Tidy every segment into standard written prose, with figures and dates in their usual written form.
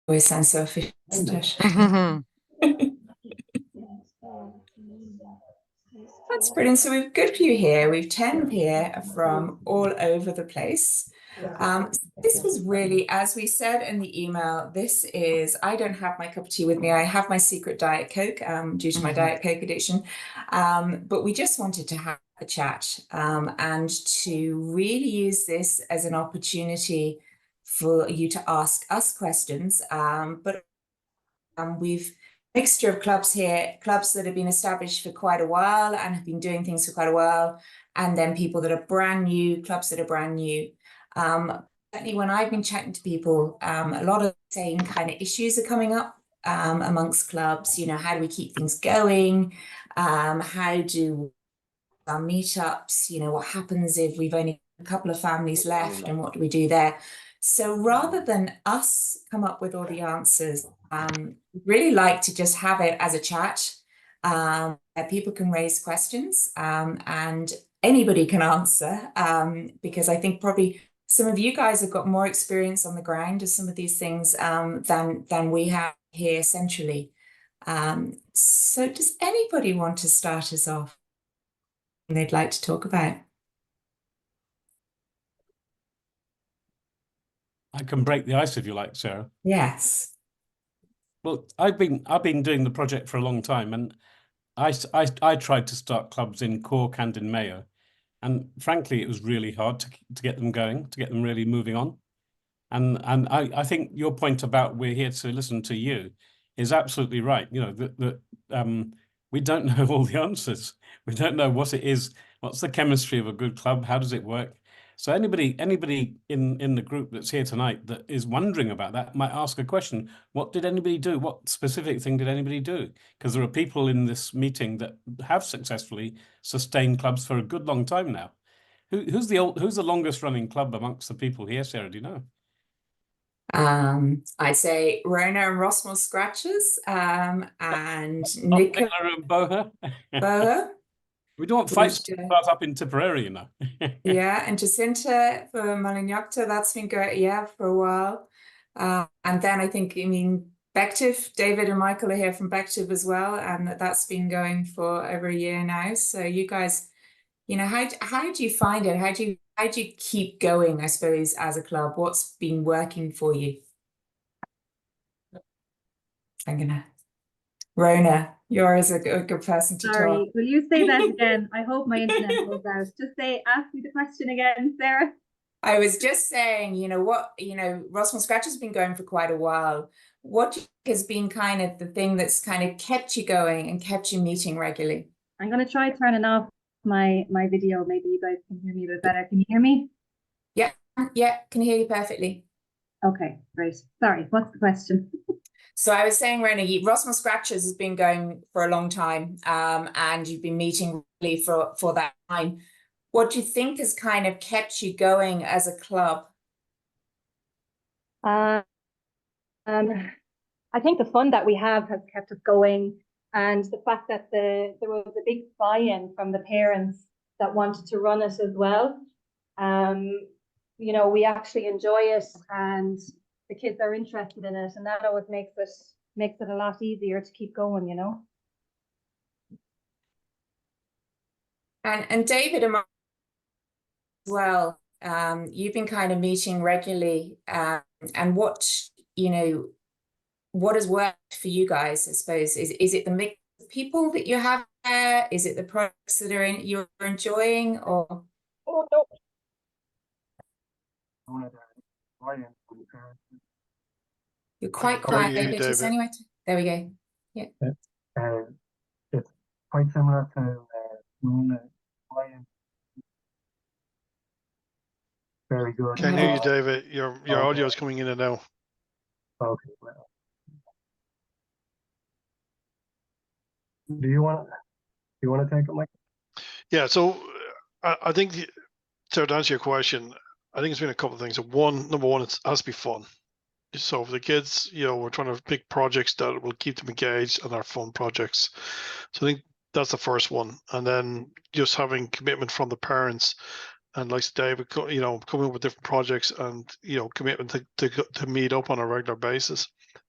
Always sounds so official, doesn't it? That's brilliant. So we've good few here. We've 10 here from all over the place. This was really, as we said in the email, I don't have my cup of tea with me. I have my secret Diet Coke due to my Diet Coke addiction. But we just wanted to have a chat and to really use this as an opportunity for you to ask us questions. But we've mixture of clubs here, clubs that have been established for quite a while and have been doing things for quite a while, and then people that are brand new, clubs that are brand new. Certainly when I've been chatting to people, a lot of the same kind of issues are coming up amongst clubs. How do we keep things going? How do our meetups, what happens if we've only a couple of families left and what do we do there? So rather than us come up with all the answers, really like to just have it as a chat. People can raise questions and anybody can answer because I think probably some of you guys have got more experience on the ground of some of these things than we have here centrally. So does anybody want to start us off? They'd like to talk about? I can break the ice if you like, Sarah. Yes. Well, I've been doing the project for a long time, and I tried to start clubs in Cork and in Mayo, and frankly, it was really hard to get them going, to get them really moving on. And I think your point about we're here to listen to you is absolutely right. We don't know all the answers. We don't know what it is. What's the chemistry of a good club? How does it work? So anybody in the group that's here tonight that is wondering about that might ask a question. What did anybody do? What specific thing did anybody do? Because there are people in this meeting that have successfully sustained clubs for a good long time now. Who's the longest running club amongst the people here, Sarah? Do you know? I'd say Rona and Rossmore Scratches and Nicola and Boha. Boha. We don't want fights to start up in Tipperary, you know. Yeah, and Jacinta for Malignocta, that's been great, for a while. And then I think, Bective, David and Michael are here from Bective as well, and that's been going for over a year now. So you guys, how do you find it? How do you keep going, I suppose, as a club? What's been working for you? Rona, you're a good person to Sorry, talk. will you say that again? I hope my internet goes out. Just ask me the question again, Sarah. I was just saying, Rossmore Scratch has been going for quite a while. What has been kind of the thing that's kind of kept you going and kept you meeting regularly? I'm going to try turning off my video. Maybe you guys can hear me a bit better. Can you hear me? Yeah, can hear you perfectly. Okay, great. Sorry, what's the question? So I was saying, Rona, Rossmore Scratches has been going for a long time, and you've been meeting really for that time. What do you think has kind of kept you going as a club? I think the fun that we have has kept us going, and the fact that there was a big buy-in from the parents that wanted to run it as well. We actually enjoy it, and the kids are interested in it, and that always makes it a lot easier to keep going, And David and Mark as well, you've been kind of meeting regularly, and what has worked for you guys, I suppose? Is it the mix of people that you have there? Is it the products that you're enjoying, or? Oh, no. You're quite quiet, David. Just anyway. There we go. Yeah. It's quite similar to very good. Can't hear you, David. Your audio is coming in and out. Okay. Well. Do you want to take it, Mike? Yeah. So I think to answer your question, I think it's been a couple of things. Number one, it has to be fun. So for the kids, we're trying to pick projects that will keep them engaged and are fun projects. So I think that's the first one. And then just having commitment from the parents, and like David, coming up with different projects and commitment to meet up on a regular basis.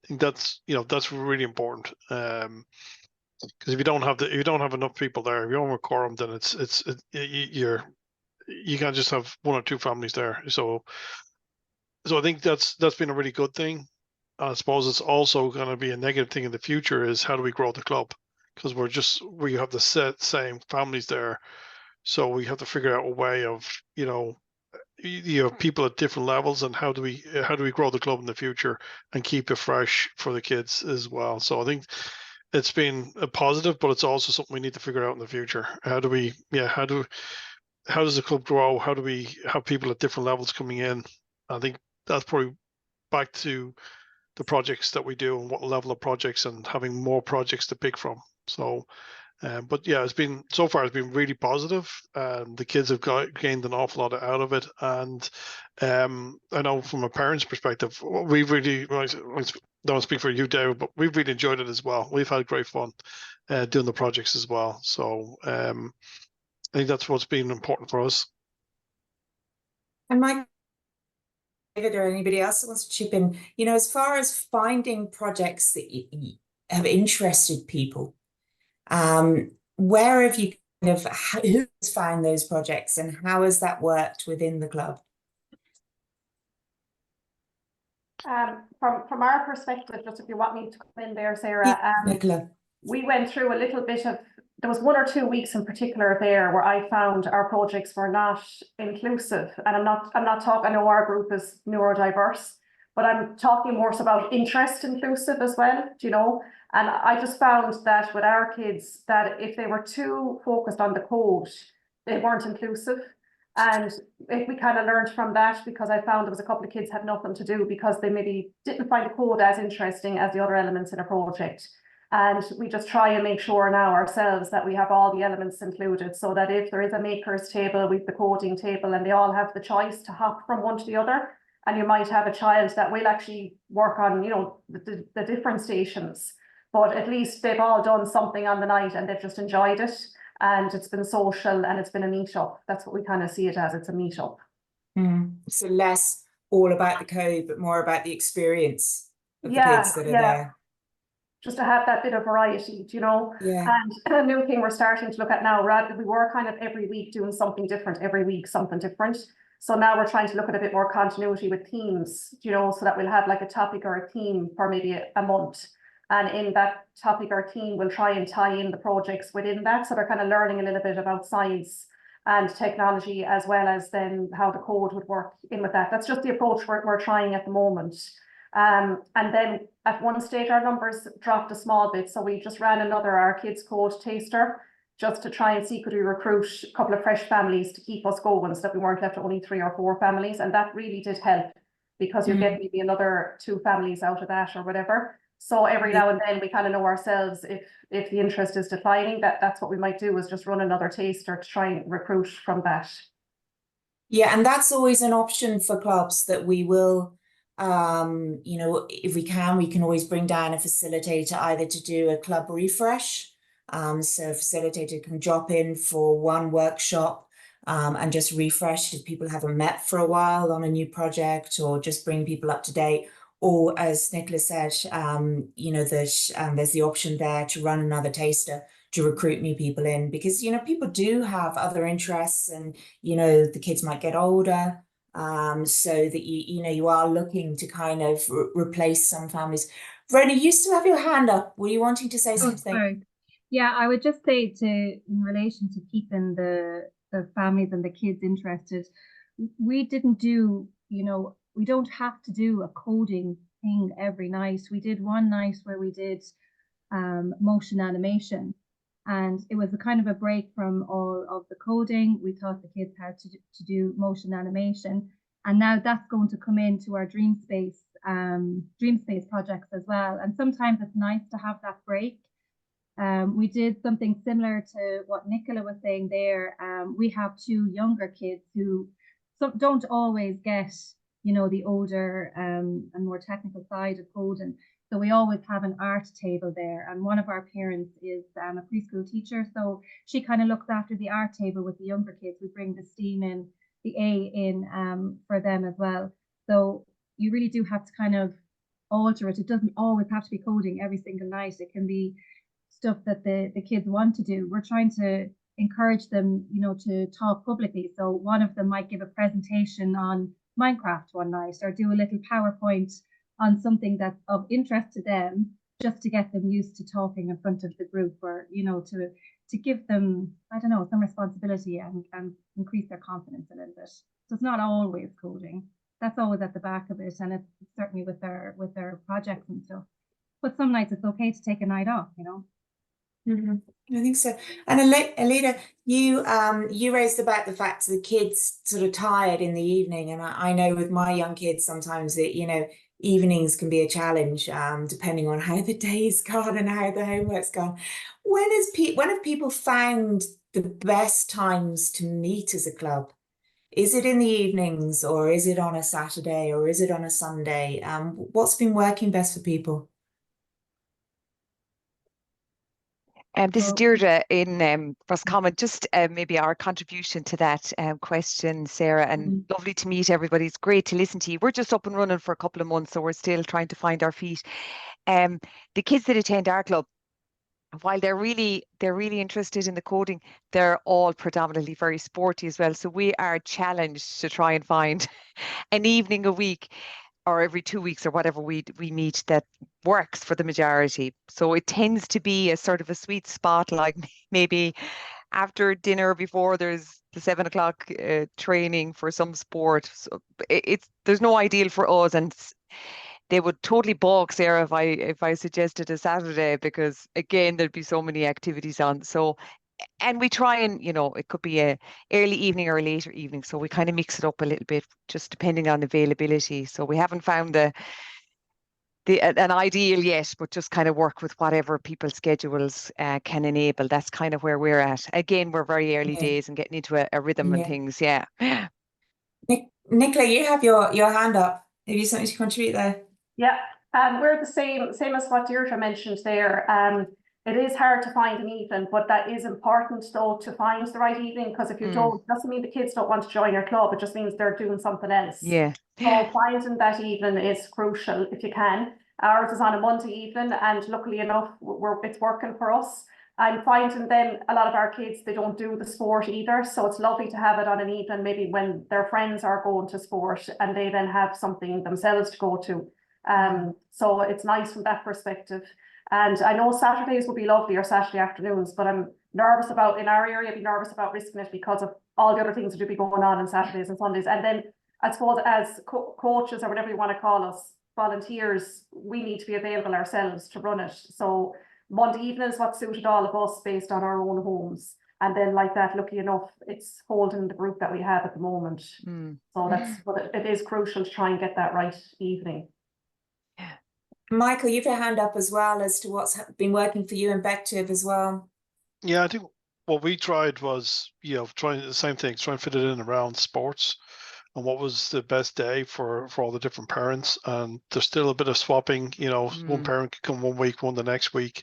think that's, you know, that's really important. Because if you don't have enough people there, if you don't have a quorum, then you can't just have one or two families there. So I think that's been a really good thing. I suppose it's also going to be a negative thing in the future is how do we grow the club? Because we have the same families there. So we have to figure out a way of, you have people at different levels, and how do we grow the club in the future and keep it fresh for the kids as well. So I think it's been a positive, but it's also something we need to figure out in the future. How does the club grow? How do we have people at different levels coming in? I think that's probably back to the projects that we do and what level of projects, and having more projects to pick from. So, but yeah, it's been really positive. The kids have gained an awful lot out of it, and I know from a parent's perspective, we really, I don't speak for you, David, but we've really enjoyed it as well. We've had great fun doing the projects as well. So I think that's what's been important for us. And Mike, David, or anybody else that wants to chip in, as far as finding projects that have interested people, where have you who's found those projects, and how has that worked within the club? From our perspective, just if you want me to come in there, Sarah, Nicola. we went through a little bit of, there was 1 or 2 weeks in particular there where I found our projects were not inclusive. And I'm not talking, I know our group is neurodiverse, but I'm talking more so about interest inclusive as well, and I just found that with our kids, that if they were too focused on the code, they weren't inclusive. And we kind of learned from that, because I found there was a couple of kids had nothing to do because they maybe didn't find the code as interesting as the other elements in a project. And we just try and make sure now ourselves that we have all the elements included, so that if there is a maker's table with the coding table, and they all have the choice to hop from one to the other, and you might have a child that will actually work on, the different stations, but at least they've all done something on the night and they've just enjoyed it, and it's been social and it's been a meet-up. That's what we kind of see it as, it's a meet-up. So less all about the code, but more about the experience of the kids that are there. Just to have that bit of variety, Yeah. And a new thing we're starting to look at now, we were kind of every week doing something different, every week something different. So now we're trying to look at a bit more continuity with themes, so that we'll have like a topic or a theme for maybe a month. And in that topic or theme, we'll try and tie in the projects within that. So they're kind of learning a little bit about science and technology, as well as then how the code would work in with that. That's just the approach we're trying at the moment. And then at one stage, our numbers dropped a small bit. So we just ran another OurKidsCode taster, just to try and see, could we recruit a couple of fresh families to keep us going, so that we weren't left to only 3 or 4 families. And that really did help, because you get maybe another 2 families out of that or whatever. So every now and then we kind of know ourselves, if the interest is declining, that's what we might do, is just run another taster to try and recruit from that. Yeah, and that's always an option for clubs, that we will, if we can always bring down a facilitator, either to do a club refresh. So a facilitator can drop in for one workshop and just refresh if people haven't met for a while on a new project, or just bring people up to date. Or as Nicola said, there's the option there to run another taster to recruit new people in, because, people do have other interests, and, the kids might get older. So that you are looking to kind of replace some families. Rona, you still have your hand up. Were you wanting to say something? Sorry. Yeah, I would just say, in relation to keeping the families and the kids interested, we didn't do, we don't have to do a coding thing every night. We did one night where we did motion animation, and it was a kind of a break from all of the coding. We taught the kids how to do motion animation, and now that's going to come into our dream space projects as well. And sometimes it's nice to have that break. We did something similar to what Nicola was saying there. We have 2 younger kids who don't always get, the older and more technical side of coding. So we always have an art table there. And one of our parents is a preschool teacher. So she kind of looks after the art table with the younger kids. We bring the STEAM in, the A in for them as well. So you really do have to kind of alter it. It doesn't always have to be coding every single night. It can be stuff that the kids want to do. We're trying to encourage them, you know, to talk publicly. So one of them might give a presentation on Minecraft one night, or do a little PowerPoint on something that's of interest to them, just to get them used to talking in front of the group, or, you know, to give them, I don't know, some responsibility and increase their confidence a little bit. So it's not always coding. That's always at the back of it, and it's certainly with their projects and stuff. But some nights it's okay to take a night off, you know. I think so. And Alida, you raised about the fact that the kids sort of tired in the evening, and I know with my young kids sometimes that, you know, evenings can be a challenge, depending on how the day's gone and how the homework's gone. When have people found the best times to meet as a club? Is it in the evenings, or is it on a Saturday, or is it on a Sunday? What's been working best for people? This is Well- Deirdre in Roscommon. Just maybe our contribution to that question, Sarah, and lovely to meet everybody. It's great to listen to you. We're just up and running for a couple of months, so we're still trying to find our feet. The kids that attend our club, while they're really interested in the coding, they're all predominantly very sporty as well. So we are challenged to try and find an evening a week, or every 2 weeks, or whatever we meet, that works for the majority. So it tends to be a sort of a sweet spot, like maybe after dinner, before there's the 7 o'clock training for some sport. So there's no ideal for us, and they would totally balk, Sarah, if I suggested a Saturday, because again there'd be so many activities on. So, and we try and, you know, it could be a early evening or a later evening, so we kind of mix it up a little bit, just depending on availability. So we haven't found an ideal yet, but just kind of work with whatever people's schedules can enable. That's kind of where we're at. Again, we're very early days and getting into a rhythm and things. Yeah. Nicola, you have your hand up. Have you something to contribute there? Yeah, we're the same as what Deirdre mentioned there. It is hard to find an evening, but that is important though, to find the right evening, because if you don't, doesn't mean the kids don't want to join your club, it just means they're doing something else. Yeah. So finding that evening is crucial if you can. Ours is on a Monday evening, and luckily enough, it's working for us. I'm finding then a lot of our kids, they don't do the sport either, so it's lovely to have it on an evening, maybe when their friends are going to sport, and they then have something themselves to go to. So it's nice from that perspective. And I know Saturdays would be lovely, or Saturday afternoons, but I'm nervous about, in our area, I'd be nervous about risking it because of all the other things that would be going on Saturdays and Sundays. And then I suppose as coaches, or whatever you want to call us, volunteers, we need to be available ourselves to run it. So Monday evening is what suited all of us based on our own homes. And then like that, lucky enough, it's holding the group that we have at the moment. So that's what it is, crucial to try and get that right evening. Michael, you've your hand up as well as to what's been working for you in Bective as well. Yeah, I think what we tried was, you know, trying the same thing, trying to fit it in around sports and what was the best day for all the different parents. And there's still a bit of swapping, you know, one parent could come 1 week, one the next week,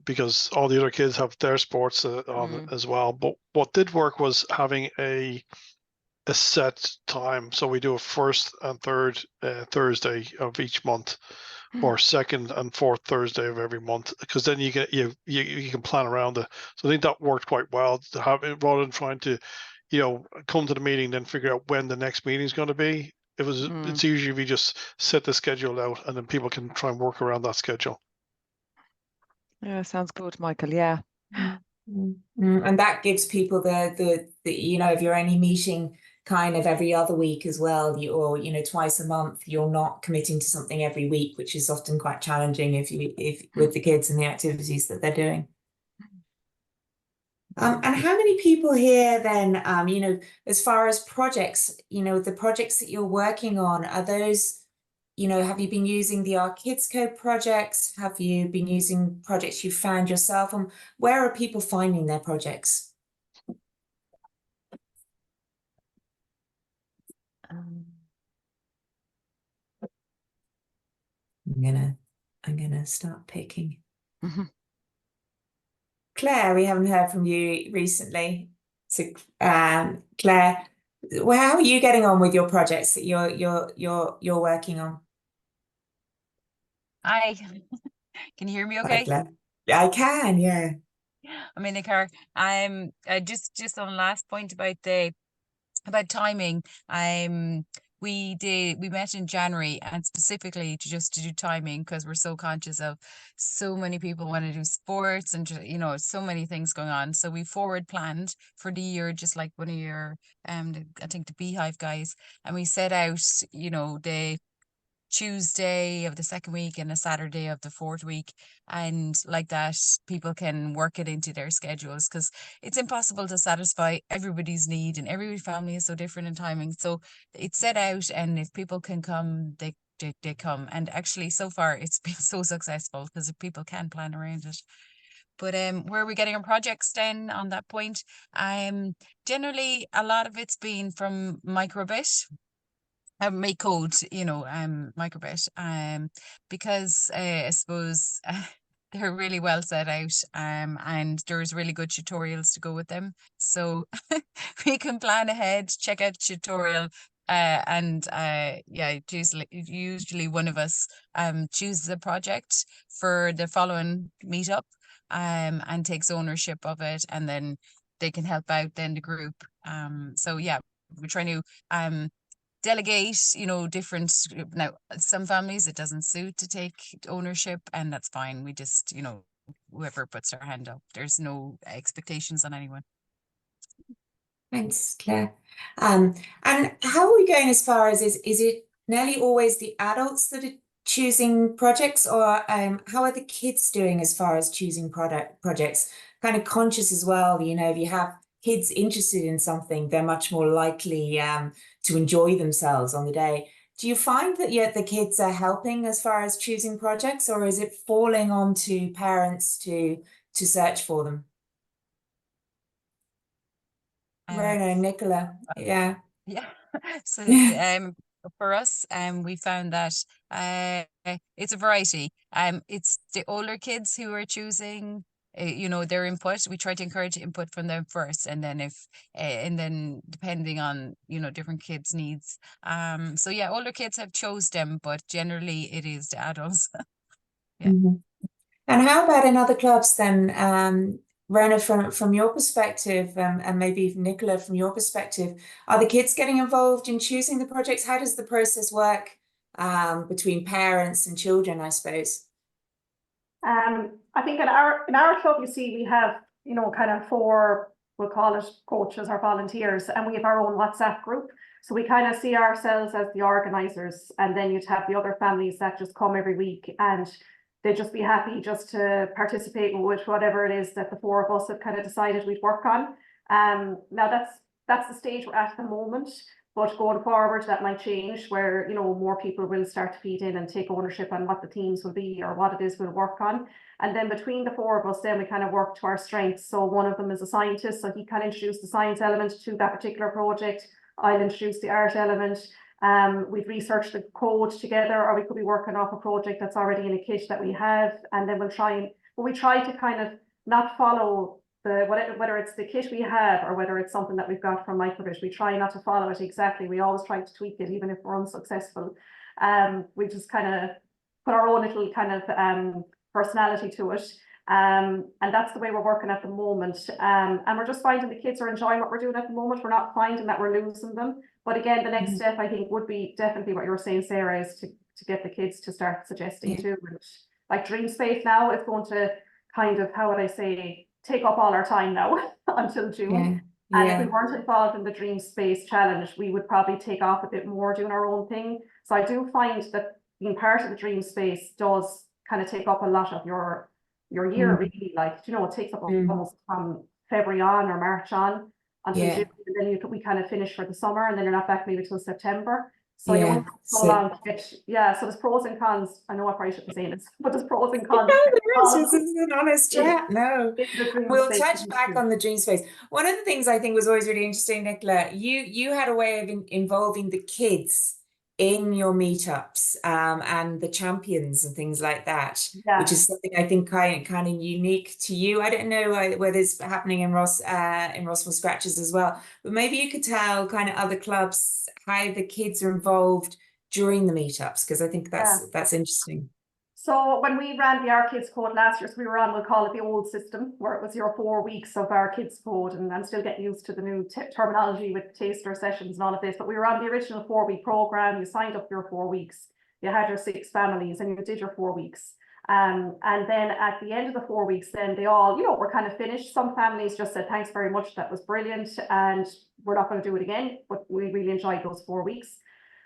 because all the other kids have their sports on as well. But what did work was having a set time. So we do a first and third Thursday of each month, or second and fourth Thursday of every month, because then you can plan around it. So I think that worked quite well, to have it, rather than trying to, you know, come to the meeting then figure out when the next meeting is going to be. It's usually we just set the schedule out, and then people can try and work around that schedule. Yeah, sounds good, Michael. Yeah. And that gives people the you know, if you're only meeting kind of every other week as well, or you know, twice a month, you're not committing to something every week, which is often quite challenging if with the kids and the activities that they're doing. And how many people here then, you know, as far as projects, you know, the projects that you're working on, are those, you know, have you been using the OurKidsCode projects? Have you been using projects you found yourself? And where are people finding their projects? I'm gonna start picking. Claire, we haven't heard from you recently. So, Claire, how are you getting on with your projects that you're working on? Hi, can you hear me Hi, okay? Claire. I can, yeah. I'm in the car. Just on the last point about timing. We met in January, and specifically to do timing, because we're so conscious of so many people want to do sports and so many things going on. So we forward planned for the year, just like one of your I think the Beehive guys, and we set out the Tuesday of the second week and a Saturday of the fourth week. And like that, people can work it into their schedules, because it's impossible to satisfy everybody's need, and every family is so different in timing. So it's set out, and if people can come, they come. And actually, so far, it's been so successful because people can plan around it. But where are we getting our projects then on that point? Generally, a lot of it's been from Microbit. Make code, microbit, because I suppose they're really well set out, and there's really good tutorials to go with them. So we can plan ahead, check out the tutorial, and yeah, usually one of us chooses a project for the following meetup, and takes ownership of it, and then they can help out then the group. So yeah, we're trying to delegate, different. Now, some families it doesn't suit to take ownership, and that's fine. We just, whoever puts their hand up, there's no expectations on anyone. Thanks, Claire. And how are we going as far as is it nearly always the adults that are choosing projects, or how are the kids doing as far as choosing projects? Kind of conscious as well, if you have kids interested in something, they're much more likely to enjoy themselves on the day. Do you find that the kids are helping as far as choosing projects, or is it falling onto parents to search for them? Rona, Nicola, yeah. Yeah. So for us, we found that it's a variety. It's the older kids who are choosing, their input. We try to encourage input from them first, and then and then depending on different kids' needs. So yeah, older kids have chose them, but generally it is the adults. Yeah. And how about in other clubs then? Rona, from your perspective, and maybe Nicola, from your perspective, are the kids getting involved in choosing the projects? How does the process work between parents and children, I suppose? I think in our club, you see, we have, kind of 4, we'll call it coaches or volunteers, and we have our own WhatsApp group. So we kind of see ourselves as the organisers, and then you'd have the other families that just come every week, and they'd just be happy just to participate with whatever it is that the 4 of us have kind of decided we'd work on. Now that's the stage we're at the moment. But going forward, that might change, where more people will start to feed in and take ownership on what the themes will be or what it is we'll work on. And then between the 4 of us, then we kind of work to our strengths. So one of them is a scientist, so he can introduce the science element to that particular project. I'll introduce the art element. We've researched the code together, or we could be working off a project that's already in a kit that we have, and then we try to kind of not follow whether it's the kit we have or whether it's something that we've got from Microbit. We try not to follow it exactly. We always try to tweak it, even if we're unsuccessful. We just kind of put our own little kind of personality to it. And that's the way we're working at the moment. And we're just finding the kids are enjoying what we're doing at the moment. We're not finding that we're losing them. But again, the next step, I think, would be definitely what you were saying, Sarah, is to get the kids to start suggesting too. And like Dream Space now is going to kind of, how would I say, take up all our time now until June. And if we weren't involved in the Dream Space Challenge, we would probably take off a bit more doing our own thing. So I do find that being part of the Dream Space does kind of take up a lot of your year, really. Like, it takes up almost from February on or March on until June, and then we kind of finish for the summer, and then you're not back maybe till September. So you won't so long to get, so there's pros and cons. I know I probably shouldn't be saying this, but there's pros and cons. This is an honest chat. No, we'll touch back on the Dream Space. One of the things I think was always really interesting, Nicola, you had a way of involving the kids in your meetups and the champions and things like that, which is something I think kind of unique to you. I don't know whether it's happening in Rossville Scratches as well, but maybe you could tell kind of other clubs how the kids are involved during the meetups, because I think that's interesting. So when we ran the OurKidsCode last year, so we were on, we'll call it the old system, where it was your 4 weeks of OurKidsCode, and I'm still getting used to the new terminology with taster sessions and all of this, but we were on the original 4-week program. You signed up for your 4 weeks, you had your 6 families, and you did your 4 weeks. And then at the end of the 4 weeks, then they all, you know, were kind of finished. Some families just said, thanks very much, that was brilliant, and we're not going to do it again, but we really enjoyed those 4 weeks.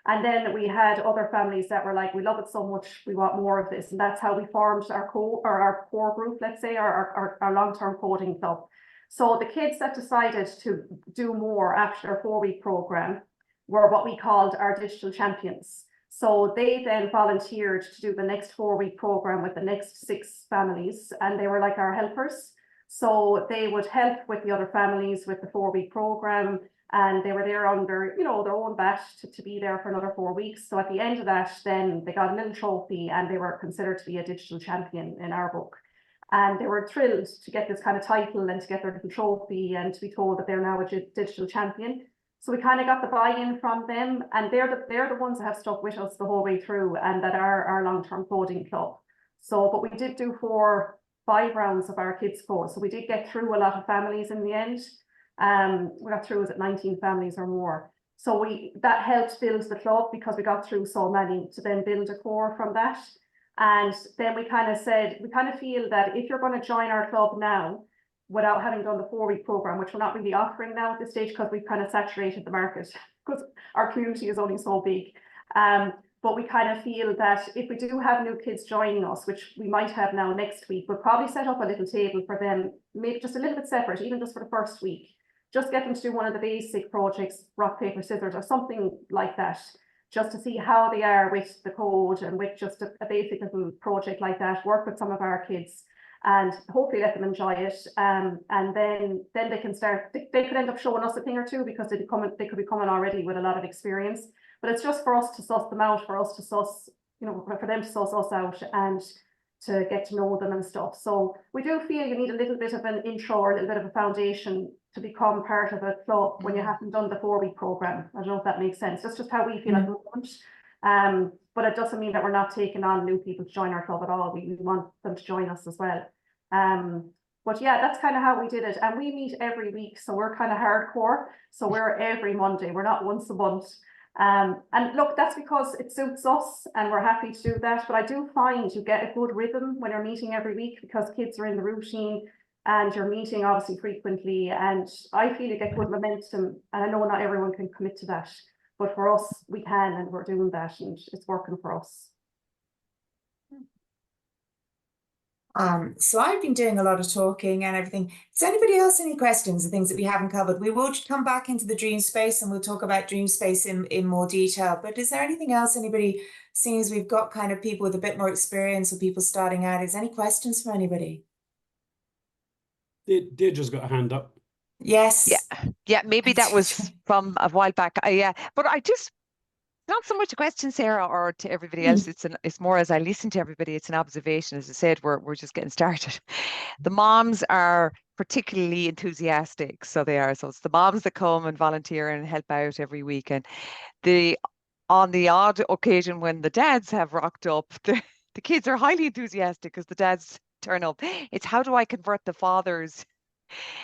And then we had other families that were like, we love it so much, we want more of this. And that's how we formed our core group, let's say, our long-term coding club. So the kids that decided to do more after their 4-week program were what we called our digital champions. So they then volunteered to do the next 4-week program with the next 6 families, and they were like our helpers. So they would help with the other families with the 4-week program, and they were there under, you know, their own bat to be there for another 4 weeks. So at the end of that, then they got a little trophy, and they were considered to be a digital champion in our book. And they were thrilled to get this kind of title and to get their little trophy and to be told that they're now a digital champion. So we kind of got the buy-in from them, and they're the ones that have stuck with us the whole way through, and that are our long-term coding club. So, but we did do 5 rounds of OurKidsCode. So we did get through a lot of families in the end. We got through, was it 19 families or more? So that helped build the club, because we got through so many, to then build a core from that. And then we kind of said, we kind of feel that if you're going to join our club now, without having done the 4-week program, which we're not really offering now at this stage, because we've kind of saturated the market, because our community is only so big. But we kind of feel that if we do have new kids joining us, which we might have now next week, we'll probably set up a little table for them, maybe just a little bit separate, even just for the first week. Just get them to do one of the basic projects, rock, paper, scissors, or something like that, just to see how they are with the code and with just a basic little project like that, work with some of our kids and hopefully let them enjoy it. And then they can start, they could end up showing us a thing or two, because they could be coming already with a lot of experience. But it's just for us to suss them out, for us to suss, you know, for them to suss us out and to get to know them and stuff. So we do feel you need a little bit of an intro or a little bit of a foundation to become part of a club when you haven't done the 4-week program. I don't know if that makes sense. That's just how we feel at the moment. But it doesn't mean that we're not taking on new people to join our club at all. We want them to join us as well. But yeah, that's kind of how we did it. And we meet every week, so we're kind of hardcore. So we're every Monday, we're not once a month. And look, that's because it suits us and we're happy to do that. But I do find you get a good rhythm when you're meeting every week, because kids are in the routine and you're meeting obviously frequently. And I feel you get good momentum. And I know not everyone can commit to that, but for us, we can, and we're doing that, and it's working for us. So I've been doing a lot of talking and everything. Does anybody else any questions or things that we haven't covered? We will come back into the dream space and we'll talk about dream space in more detail. But is there anything else anybody, seeing as we've got kind of people with a bit more experience or people starting out, is there any questions for anybody? Deirdre's got a hand up. Yes. Yeah, maybe that was from a while back. But I just, not so much a question, Sarah, or to everybody else. It's more, as I listen to everybody, it's an observation. As I said, we're just getting started. The moms are particularly enthusiastic, so they are. So it's the moms that come and volunteer and help out every week. And on the odd occasion when the dads have rocked up, the kids are highly enthusiastic because the dads turn up. It's how do I convert the fathers?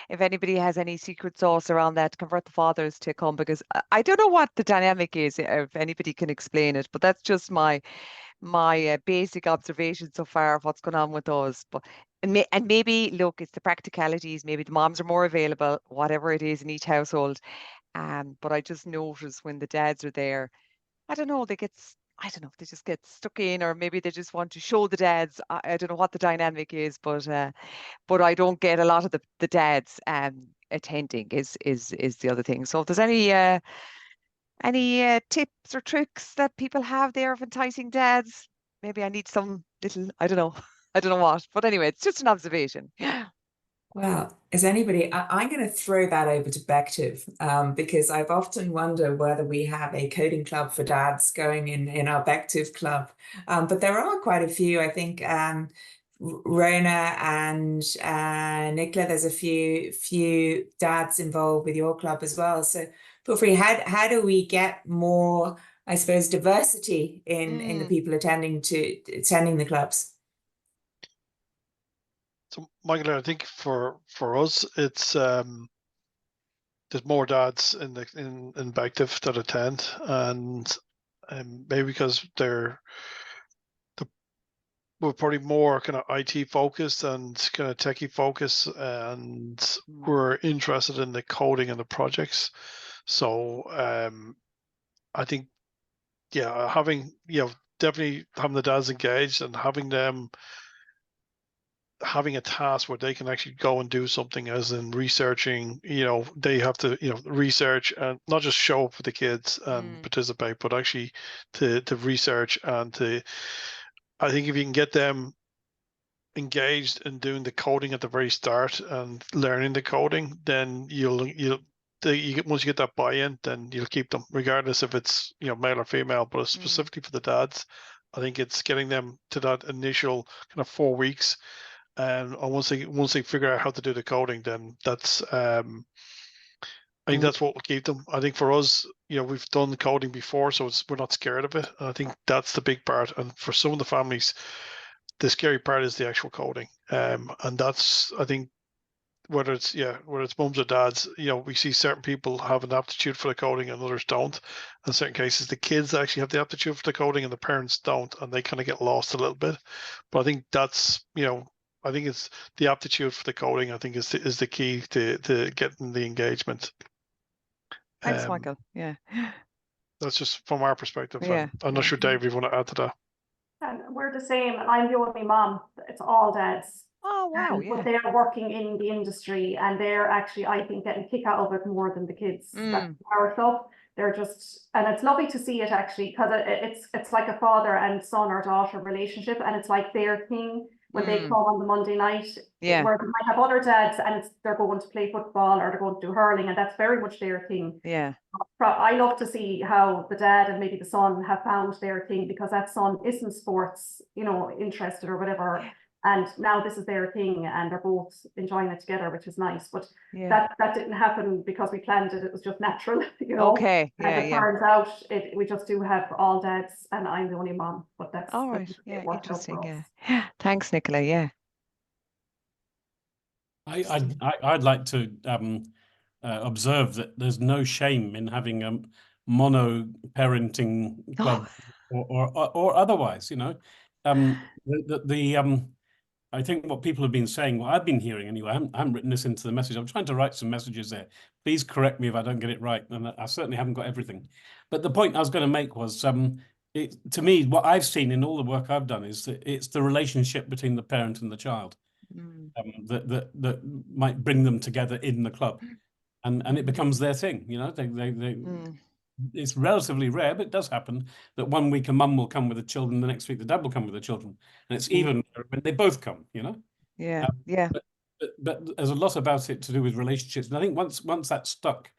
If anybody has any secret sauce around that, convert the fathers to come, because I don't know what the dynamic is, if anybody can explain it, but that's just my basic observation so far of what's going on with us. But and maybe, look, it's the practicalities. Maybe the moms are more available, whatever it is in each household. But I just notice when the dads are there, I don't know, they just get stuck in, or maybe they just want to show the dads. I don't know what the dynamic is, but I don't get a lot of the dads attending is the other thing. So if there's any tips or tricks that people have there of enticing dads, maybe I need some little, I don't know what, but anyway, it's just an observation. Well, is anybody, I'm going to throw that over to Bective, because I've often wondered whether we have a coding club for dads going in our Bective club. But there are quite a few, I think, Rona and Nicola, there's a few dads involved with your club as well. So feel free. How do we get more, I suppose, diversity in the people attending the clubs? So, Michael, I think for us, it's there's more dads in Bective that attend, and maybe because we're probably more kind of IT focused and kind of techie focused, and we're interested in the coding and the projects. So I think, yeah, definitely having the dads engaged and having them having a task where they can actually go and do something, as in researching, they have to, research and not just show up for the kids and participate, but actually to research and I think if you can get them engaged in doing the coding at the very start and learning the coding, then once you get that buy-in, then you'll keep them, regardless if it's male or female. But specifically for the dads, I think it's getting them to that initial kind of 4 weeks, and once they figure out how to do the coding, then that's I think that's what will keep them. I think for us, we've done coding before, so we're not scared of it. And I think that's the big part. And for some of the families, the scary part is the actual coding. And that's, I think, whether it's mums or dads, we see certain people have an aptitude for the coding and others don't. In certain cases, the kids actually have the aptitude for the coding and the parents don't, and they kind of get lost a little bit. But I think that's, I think it's the aptitude for the coding, I think is the key to getting the engagement. Thanks, Michael. Yeah. That's just from our perspective. Yeah. I'm not sure, Dave, if you want to add to that. And we're the same. I'm the only mom. It's all dads. Oh, wow. But they are working in the industry, and they're actually, I think, getting kick out of it more than the kids. That's our club. They're just, and it's lovely to see it actually, because it's like a father and son or daughter relationship, and it's like their thing when they come on the Monday night. Yeah. Where they might have other dads, and they're going to play football or they're going to do hurling, and that's very much their thing. Yeah. I love to see how the dad and maybe the son have found their thing, because that son isn't sports, interested or whatever. And now this is their thing, and they're both enjoying it together, which is nice. But that didn't happen because we planned it. It was just natural, Okay. As it turns out, we just do have all dads, and I'm the only mom. But that's all right. Yeah, interesting. Yeah. Thanks, Nicola. Yeah. I'd like to observe that there's no shame in having a mono parenting club or otherwise. I think what people have been saying, what I've been hearing anyway, I haven't written this into the message. I'm trying to write some messages there. Please correct me if I don't get it right, and I certainly haven't got everything. But the point I was going to make was, to me, what I've seen in all the work I've done is that it's the relationship between the parent and the child that might bring them together in the club, and it becomes their thing. It's relatively rare, but it does happen that one week a mum will come with the children, the next week the dad will come with the children, and it's even when they both come. Yeah. But there's a lot about it to do with relationships, and I think once that's stuck,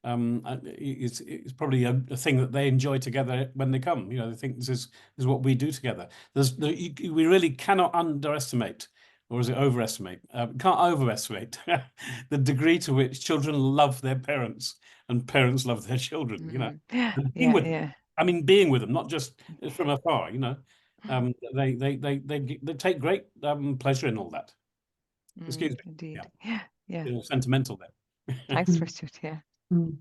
it's probably a thing that they enjoy together when they come. They think this is what we do together. We really cannot underestimate, or is it overestimate? Can't overestimate the degree to which children love their parents and parents love their children. And being with them. I mean, being with them, not just from afar. They take great pleasure in all that. Excuse me. Indeed. Yeah. Sentimental there. Thanks for it. Yeah. And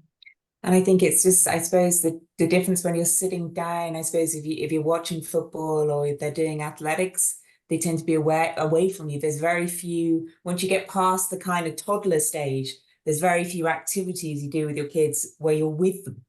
I think it's just, I suppose, the difference when you're sitting down. I suppose if you're watching football or if they're doing athletics, they tend to be away from you. There's very few, once you get past the kind of toddler stage, there's very few activities you do with your kids where you're with them.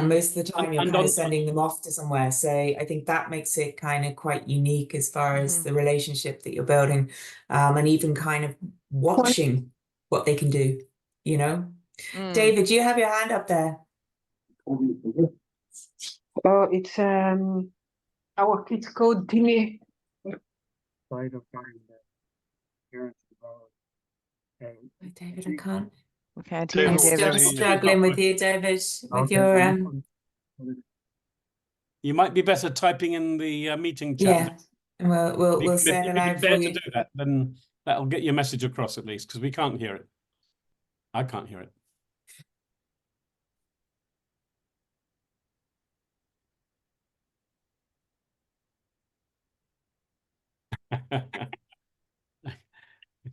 Most of the time you're kind of sending them off to somewhere. So I think that makes it kind of quite unique as far as the relationship that you're building, and even kind of watching what they can do, David, do you have your hand up there? It's OurKidsCode thingy. David, I can't. We can't hear you, I'm David. still struggling with you, David, with your You might be better typing in the meeting chat. Yeah, and we'll say it aloud for you. To do that, then that'll get your message across at least, because we can't hear it. I can't hear it.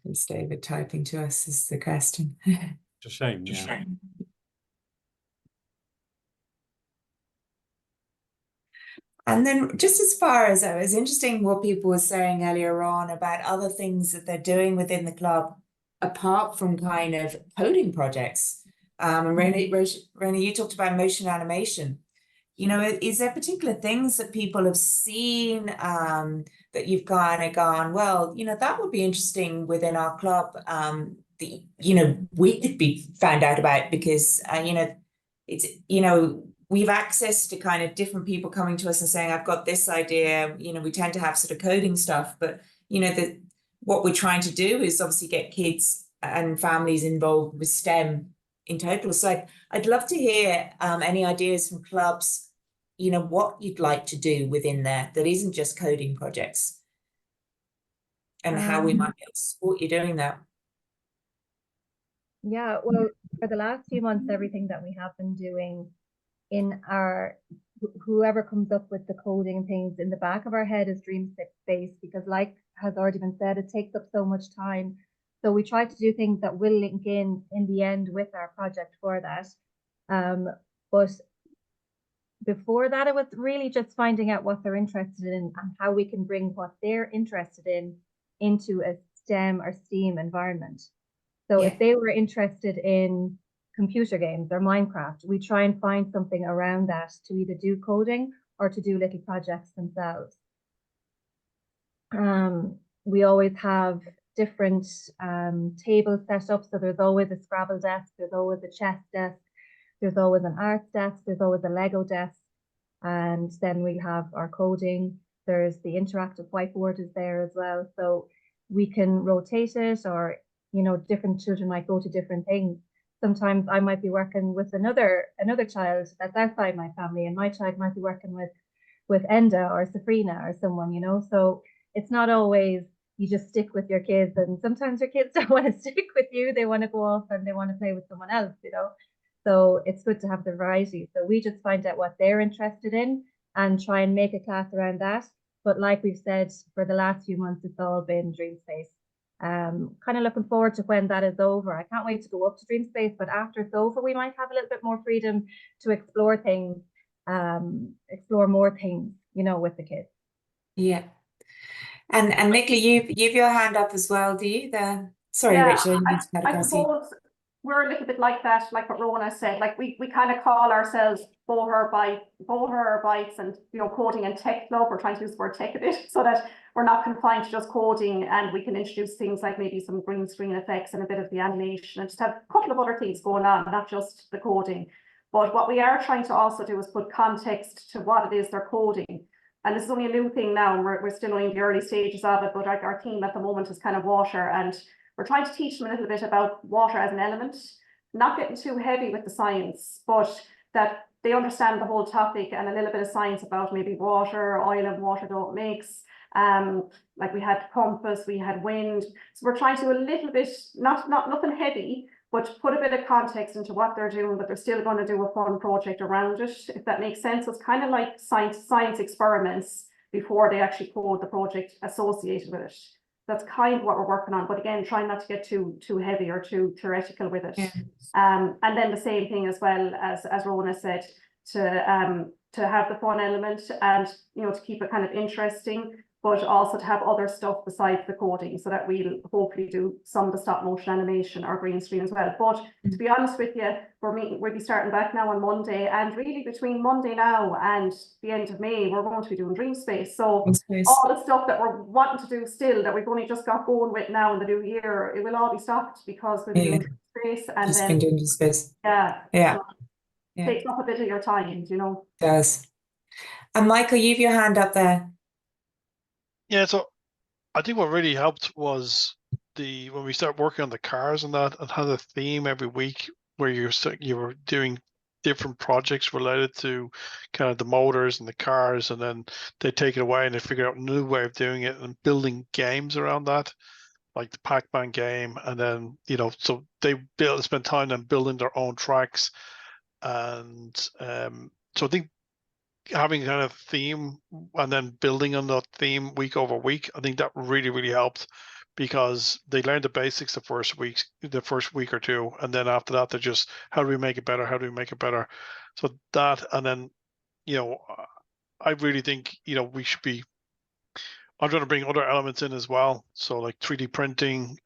Is David typing to us is the question. It's a shame, yeah. And then just as far as it was interesting what people were saying earlier on about other things that they're doing within the club, apart from kind of coding projects. And Raina, you talked about motion animation. You know, is there particular things that people have seen that you've kind of gone, well, you know, that would be interesting within our club, that, you know, we could be found out about because, you know, it's, you know, we've access to kind of different people coming to us and saying, I've got this idea. You know, we tend to have sort of coding stuff, but, you know, what we're trying to do is obviously get kids and families involved with STEM in total. So I'd love to hear any ideas from clubs, you know, what you'd like to do within there that isn't just coding projects, and how we might be able to support you doing that. Yeah, well, for the last few months, everything that we have been doing in our, whoever comes up with the coding and things, in the back of our head is dream space, because like has already been said, it takes up so much time. So we try to do things that will link in the end with our project for that. But before that, it was really just finding out what they're interested in and how we can bring what they're interested in into a STEM or STEAM environment. So if they were interested in computer games or Minecraft, we try and find something around that to either do coding or to do little projects themselves. We always have different tables set up. So there's always a Scrabble desk, there's always a chess desk, there's always an arts desk, there's always a Lego desk. And then we have our coding. There's the interactive whiteboard is there as well. So we can rotate it, or, you know, different children might go to different things. Sometimes I might be working with another child that's outside my family, and my child might be working with Enda or Safrina or someone, you know. So it's not always you just stick with your kids, and sometimes your kids don't want to stick with you. They want to go off and they want to play with someone else, you know. So it's good to have the variety. So we just find out what they're interested in and try and make a class around that. But like we've said, for the last few months, it's all been Dream Space. Kind of looking forward to when that is over. I can't wait to go up to Dream Space, but after it's over, we might have a little bit more freedom to explore things, explore more things, you know, with the kids. Yeah. And Nicola, you've your hand up as well, do you? Sorry, Rachel, I suppose we're a little bit like that, like what Rona said. Like we kind of call ourselves Boher Bites and, you know, coding and tech club. We're trying to use the word tech a bit so that we're not confined to just coding, and we can introduce things like maybe some green screen effects and a bit of the animation, and just have a couple of other things going on, not just the coding. But what we are trying to also do is put context to what it is they're coding. And this is only a new thing now, and we're still only in the early stages of it, but our theme at the moment is kind of water, and we're trying to teach them a little bit about water as an element, not getting too heavy with the science, but that they understand the whole topic, and a little bit of science about maybe water, oil and water don't mix. Like we had compass, we had wind. So we're trying to do a little bit, nothing heavy, but put a bit of context into what they're doing, but they're still going to do a fun project around it, if that makes sense. So it's kind of like science experiments before they actually code the project associated with it. That's kind of what we're working on, but again, trying not to get too heavy or too theoretical with it. And then the same thing as well, as Rona said, to have the fun element, and, you know, to keep it kind of interesting, but also to have other stuff besides the coding, so that we'll hopefully do some of the stop motion animation or green screen as well. But to be honest with you, we'll be starting back now on Monday, and really between Monday now and the end of May, we're going to be doing Dream Space. So all the stuff that we're wanting to do still, that we've only just got going with now in the new year, it will all be stopped because we'll be doing Dream Space, and just then been doing space. So takes up a bit of your time, you know. It does. And Michael, you've your hand up there. Yeah, so I think what really helped was when we started working on the cars and that, and had a theme every week where you were doing different projects related to kind of the motors and the cars, and then they take it away and they figure out a new way of doing it and building games around that, like the Pac-Man game. And then, you know, so they spend time then building their own tracks. And so I think having kind of theme and then building on that theme week over week, I think that really, really helped, because they learned the basics the first week or two, and then after that they're just, how do we make it better? How do we make it better? So that, and then, I really think, we should be, I'm trying to bring other elements in as well. So like 3D printing,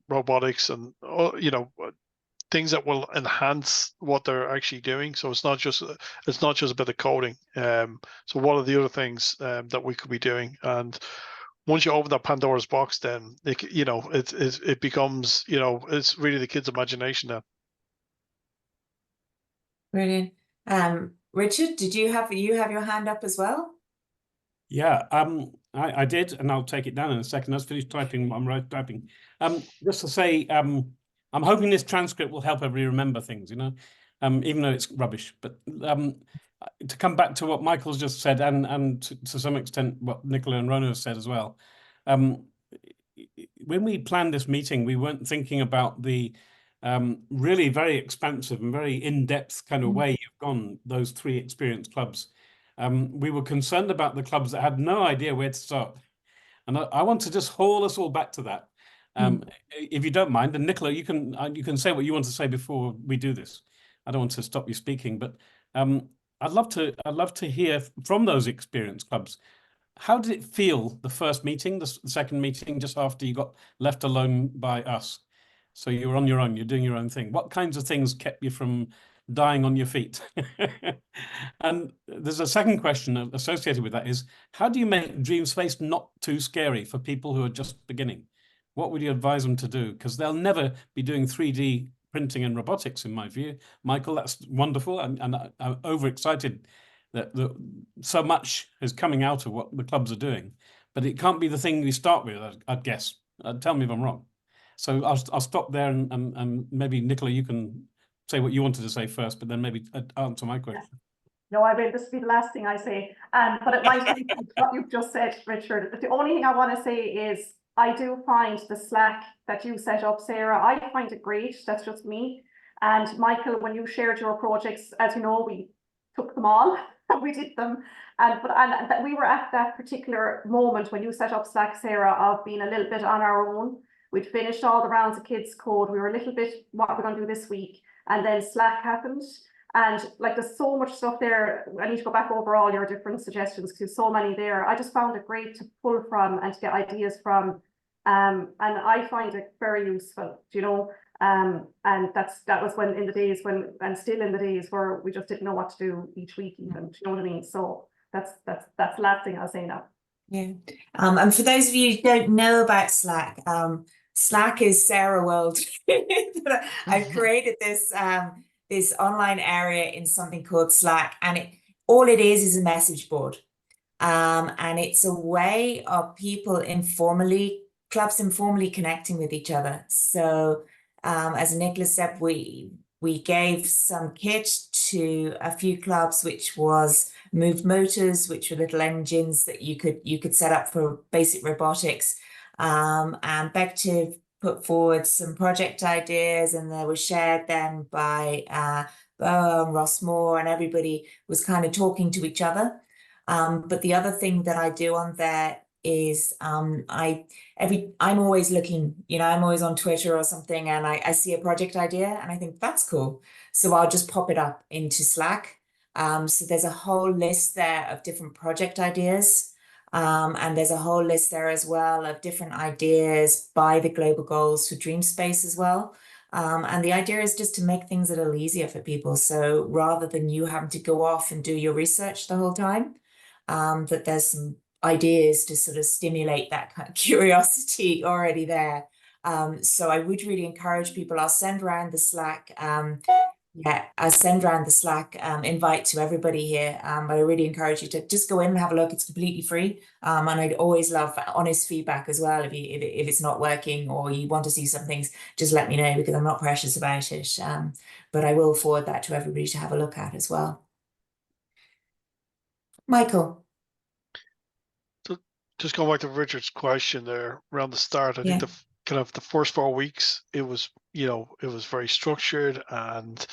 robotics, and things that will enhance what they're actually doing. So it's not just a bit of coding. So what are the other things that we could be doing? And once you open that Pandora's box, then it becomes, it's really the kids' imagination now. Brilliant. Richard, did you have your hand up as well? Yeah, I did, and I'll take it down in a second. I've finished typing. I'm right typing. Just to say, I'm hoping this transcript will help everybody remember things, even though it's rubbish. But to come back to what Michael's just said, and to some extent what Nicola and Rona have said as well, when we planned this meeting, we weren't thinking about the really very expansive and very in-depth kind of way you've gone, those 3 experience clubs. We were concerned about the clubs that had no idea where to start. And I want to just haul us all back to that. If you don't mind, and Nicola, you can say what you want to say before we do this. I don't want to stop you speaking, but I'd love to hear from those experience clubs. How did it feel the first meeting, the second meeting, just after you got left alone by us? So you were on your own, you're doing your own thing. What kinds of things kept you from dying on your feet? And there's a second question associated with that is, how do you make Dream Space not too scary for people who are just beginning? What would you advise them to do? Because they'll never be doing 3D printing and robotics, in my view. Michael, that's wonderful. And I'm overexcited that so much is coming out of what the clubs are doing. But it can't be the thing we start with, I'd guess. Tell me if I'm wrong. So I'll stop there, and maybe Nicola, you can say what you wanted to say first, but then maybe answer my question. No, I will. This will be the last thing I say. But it might be what you've just said, Richard. The only thing I want to say is I do find the Slack that you set up, Sarah, I find it great. That's just me. And Michael, when you shared your projects, as you know, we took them all and we did them. And we were at that particular moment when you set up Slack, Sarah, of being a little bit on our own. We'd finished all the rounds of kids code. We were a little bit, what we're going to do this week. And then Slack happened. And like, there's so much stuff there. I need to go back over all your different suggestions because there's so many there. I just found it great to pull from and to get ideas from. And I find it very useful, and that was when in the days when, and still in the days where we just didn't know what to do each week even, do you know what I mean? So that's the last thing I'll say now. Yeah. And for those of you who don't know about Slack, Slack is Sarah World. I've created this this online area in something called Slack, and all it is a message board. And it's a way of people clubs informally connecting with each other. So as Nicholas said, we gave some kit to a few clubs, which was moved motors, which were little engines that you could set up for basic robotics. And Bective put forward some project ideas, and they were shared then by Bo and Ross Moore, and everybody was kind of talking to each other. But the other thing that I do on there is I'm always looking, I'm always on Twitter or something, and I see a project idea and I think that's cool. So I'll just pop it up into Slack. So there's a whole list there of different project ideas. And there's a whole list there as well of different ideas by the global goals for Dream Space as well. And the idea is just to make things a little easier for people. So rather than you having to go off and do your research the whole time, that there's some ideas to sort of stimulate that kind of curiosity already there. So I would really encourage people. I'll send around the Slack. I'll send around the Slack invite to everybody here. But I really encourage you to just go in and have a look. It's completely free. And I'd always love honest feedback as well. If it's not working or you want to see some things, just let me know, because I'm not precious about it. But I will forward that to everybody to have a look at as well. Michael. So just going back to Richard's question there around the start, I think the kind of the first 4 weeks, it was, you know, it was very structured, and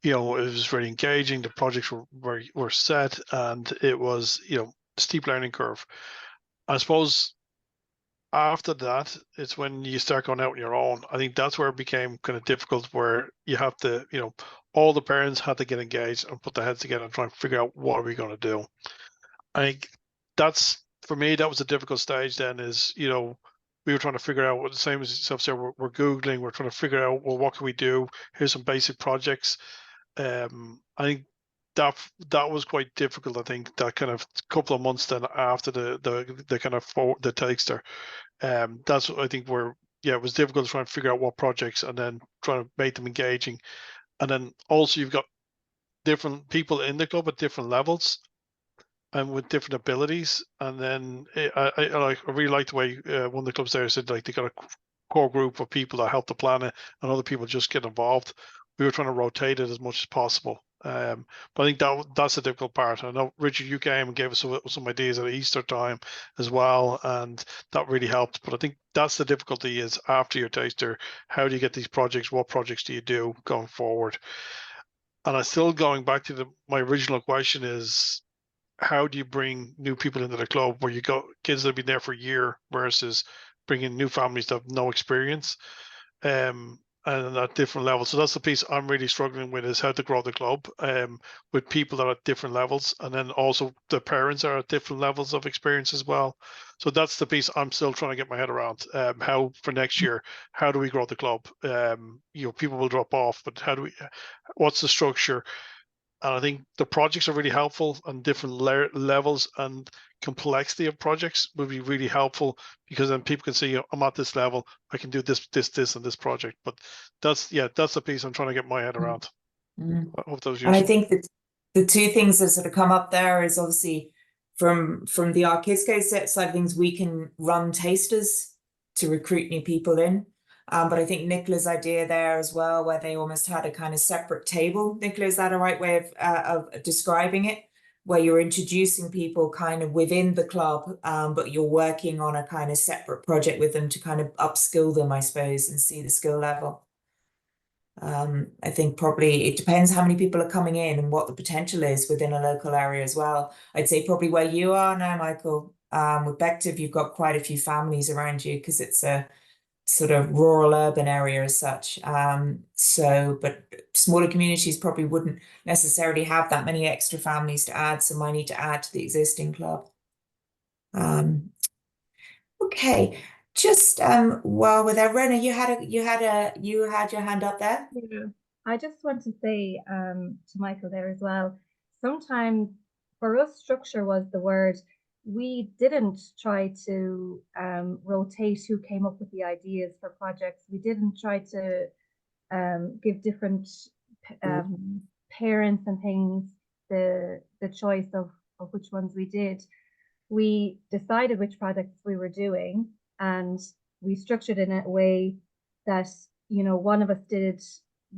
you know, it was very engaging. The projects were set, and it was, you know, steep learning curve. I suppose after that, it's when you start going out on your own. I think that's where it became kind of difficult, where you have to, you know, all the parents had to get engaged and put their heads together and try and figure out what are we going to do. I think that's, for me, that was a difficult stage then, is, you know, we were trying to figure out what, the same as yourself said, we're Googling, we're trying to figure out, well, what can we do? Here's some basic projects. I think that was quite difficult. I think that kind of couple of months then after the kind of the taster, that's what I think where, yeah, it was difficult to try and figure out what projects and then trying to make them engaging. And then also you've got different people in the club at different levels and with different abilities. And then I really like the way one of the clubs there said, like, they got a core group of people that help the plan it, and other people just get involved. We were trying to rotate it as much as possible. But I think that's the difficult part. I know, Richard, you came and gave us some ideas at Easter time as well, and that really helped. But I think that's the difficulty, is after your taster, how do you get these projects? What projects do you do going forward? And I still, going back to my original question, is how do you bring new people into the club, where you got kids that have been there for a year versus bringing new families that have no experience, and at different levels. So that's the piece I'm really struggling with, is how to grow the club with people that are at different levels, and then also the parents are at different levels of experience as well. So that's the piece I'm still trying to get my head around. How for next year, how do we grow the club? You know, people will drop off, but how do we? What's the structure? And I think the projects are really helpful, and different levels and complexity of projects would be really helpful, because then people can see, I'm at this level, I can do this, and this project. But that's the piece I'm trying to get my head around. Mm. I hope that was And I useful. think that the two things that sort of come up there is, obviously, from the OurKidsCode side of things, we can run tasters to recruit new people in. But I think Nicola's idea there as well, where they almost had a kind of separate table. Nicola, is that a right way of describing it? Where you're introducing people kind of within the club, but you're working on a kind of separate project with them to kind of upskill them, I suppose, and see the skill level. I think probably it depends how many people are coming in and what the potential is within a local area as well. I'd say probably where you are now, Michael, with Bective, you've got quite a few families around you, because it's a sort of rural urban area as such. But smaller communities probably wouldn't necessarily have that many extra families to add, so might need to add to the existing club. Okay, just while we're there, Rona, you had your hand up there. Yeah. I just want to say to Michael there as well, sometimes for us, structure was the word. We didn't try to rotate who came up with the ideas for projects. We didn't try to give different parents and things the choice of which ones we did. We decided which projects we were doing, and we structured in a way that, you know, one of us did,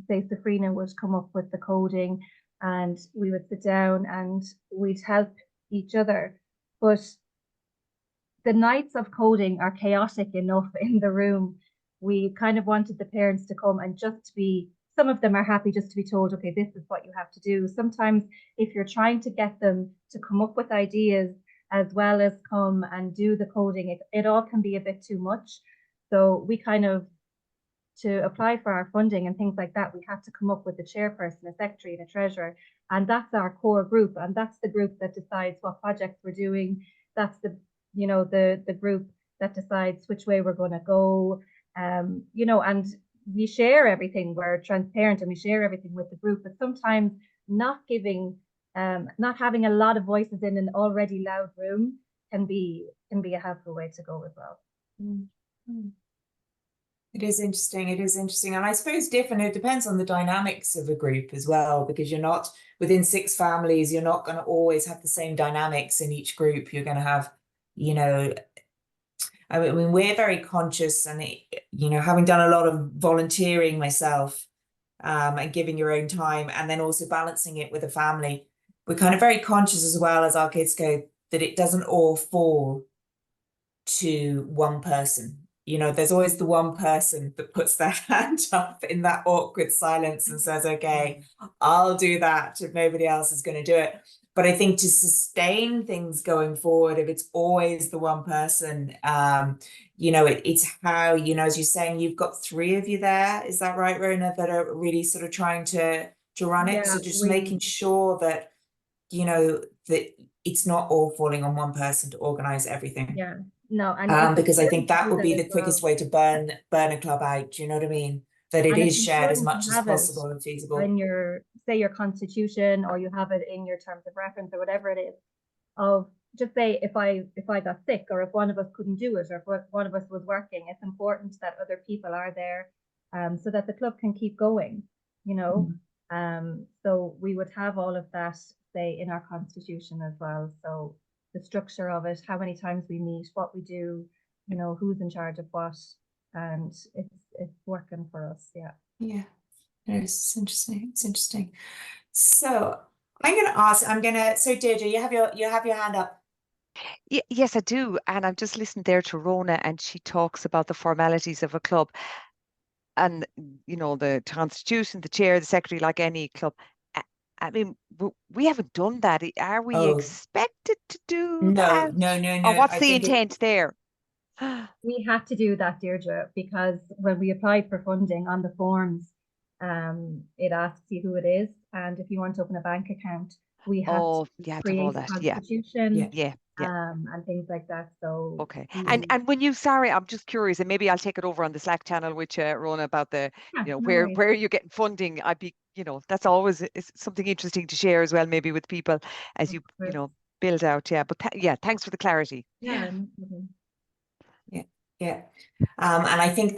say Safrina would come up with the coding, and we would sit down and we'd help each other. But the nights of coding are chaotic enough in the room. We kind of wanted the parents to come and just to be, some of them are happy just to be told, okay, this is what you have to do. Sometimes if you're trying to get them to come up with ideas as well as come and do the coding, it all can be a bit too much. So we kind of, to apply for our funding and things like that, we had to come up with a chairperson, a secretary, and a treasurer. And that's our core group. And that's the group that decides what projects we're doing. That's the, you know, the group that decides which way we're going to go. You know, and we share everything. We're transparent and we share everything with the group. But sometimes not giving, not having a lot of voices in an already loud room can be a helpful way to go as well. Mm-hmm. It is interesting. It is interesting. And I suppose different, it depends on the dynamics of a group as well, because you're not within 6 families, you're not going to always have the same dynamics in each group. You're going to have, you know, I mean, we're very conscious, and, you know, having done a lot of volunteering myself, and giving your own time, and then also balancing it with a family, we're kind of very conscious as well as OurKidsCode that it doesn't all fall to one person. you know, there's always the one person that puts their hand up in that awkward silence and says, okay, I'll do that if nobody else is going to do it. But I think to sustain things going forward, if it's always the one person, you know, it's how, you know, as you're saying, you've got 3 of you there. Is that right, Rona, that are really sort of trying to run it? Yeah, So just making sure that, you know, that it's not all falling on one person to organize everything. Yeah, no, and it's Because I important think to that do would be that the as quickest well. way to burn a club out. Do you know what I mean? That it And is it's shared as important much to as have it possible and feasible. in your, say, your constitution, or you have it in your terms of reference, or whatever it is, of just say, if I got sick, or if one of us couldn't do it, or if one of us was working, it's important that other people are there, so that the club can keep going, you know. So we would have all of that, say, in our constitution as well. So the structure of it, how many times we meet, what we do, you know, who's in charge of what, and it's working for us. Yeah, it's interesting. It's interesting. So I'm going to ask. So Deirdre, you have your hand up. Yes, I do. And I've just listened there to Rona, and she talks about the formalities of a club. And, you know, the constitution, the chair, the secretary, like any club. I mean, we haven't done that. Are we Oh. expected to do No, that? no. Or what's I the think intent there? We had to do that, Deirdre, because when we applied for funding on the forms, it asks you who it is, and if you want to open a bank account, we have to you have to have create all a that. constitution, Yeah. and things like that. So Okay. And when you, sorry, I'm just curious, and maybe I'll take it over on the Slack channel with Rona about the, you know, no where you're getting funding. I'd be, you know, that's always something interesting to share as well, maybe with people as you know, build out. Yeah. But thanks for the clarity. Yeah. No problem. Yeah. And I think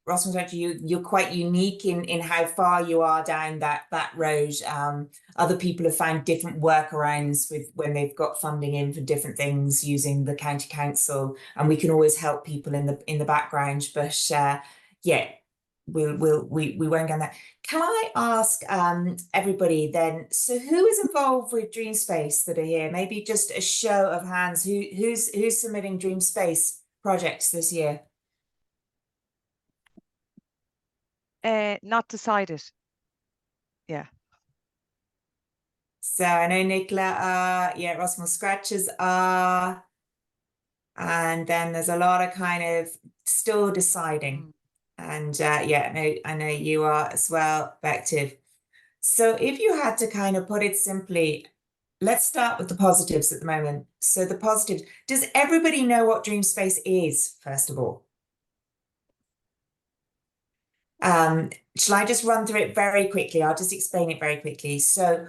Rosamund, you're quite unique in how far you are down that road. Other people have found different workarounds with when they've got funding in for different things using the county council, and we can always help people in the background. But yeah, we won't get that. Can I ask everybody then? So who is involved with Dream Space that are here? Maybe just a show of hands. Who's submitting Dream Space projects this year? Not decided. Yeah. So I know Nicola Rossmore Scratches are, and then there's a lot of kind of still deciding. And I know you are as well, Bective. So if you had to kind of put it simply, let's start with the positives at the moment. So the positives, does everybody know what Dream Space is, first of all? Shall I just run through it very quickly? I'll just explain it very quickly. So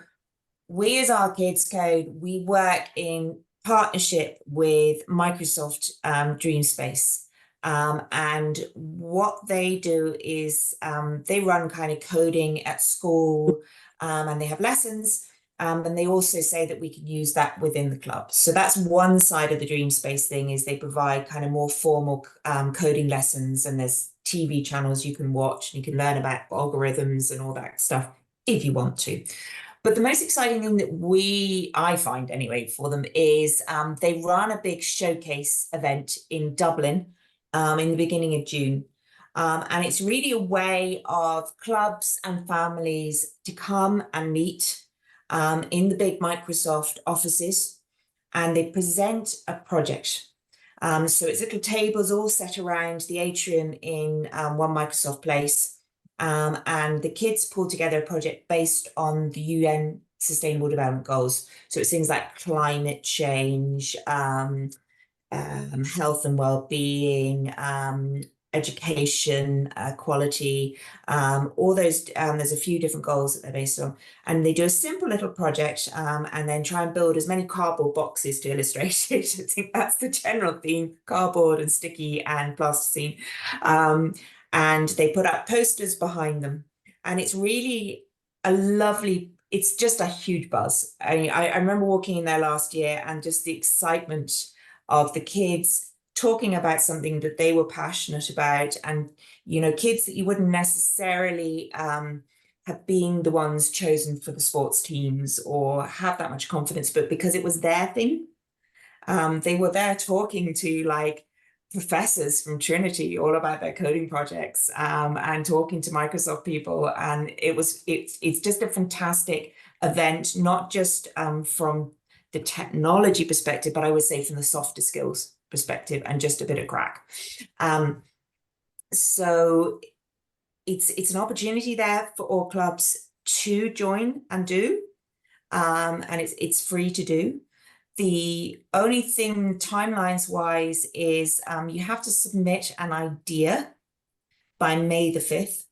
we as OurKidsCode, we work in partnership with Microsoft Dreamspace. And what they do is they run kind of coding at school, and they have lessons. And they also say that we can use that within the club. So that's one side of the Dreamspace thing, is they provide kind of more formal coding lessons, and there's TV channels you can watch, and you can learn about algorithms and all that stuff if you want to. But the most exciting thing that I find anyway for them is they run a big showcase event in Dublin in the beginning of June. And it's really a way of clubs and families to come and meet in the big Microsoft offices, and they present a project. So it's little tables all set around the atrium in one Microsoft place. And the kids pull together a project based on the UN Sustainable Development Goals. So it's things like climate change, health and well-being, education, quality, all those. There's a few different goals that they're based on, and they do a simple little project and then try and build as many cardboard boxes to illustrate it. I think that's the general theme: cardboard and sticky and plasticine. And they put up posters behind them, and it's really a lovely. It's just a huge buzz. I remember walking in there last year, and just the excitement of the kids talking about something that they were passionate about, and kids that you wouldn't necessarily have been the ones chosen for the sports teams or have that much confidence, but because it was their thing, they were there talking to like professors from Trinity all about their coding projects, and talking to Microsoft people, and it's just a fantastic event, not just from the technology perspective, but I would say from the softer skills perspective and just a bit of crack. So it's an opportunity there for all clubs to join and do, and it's free to do. The only thing timelines wise is you have to submit an idea by May the 5th.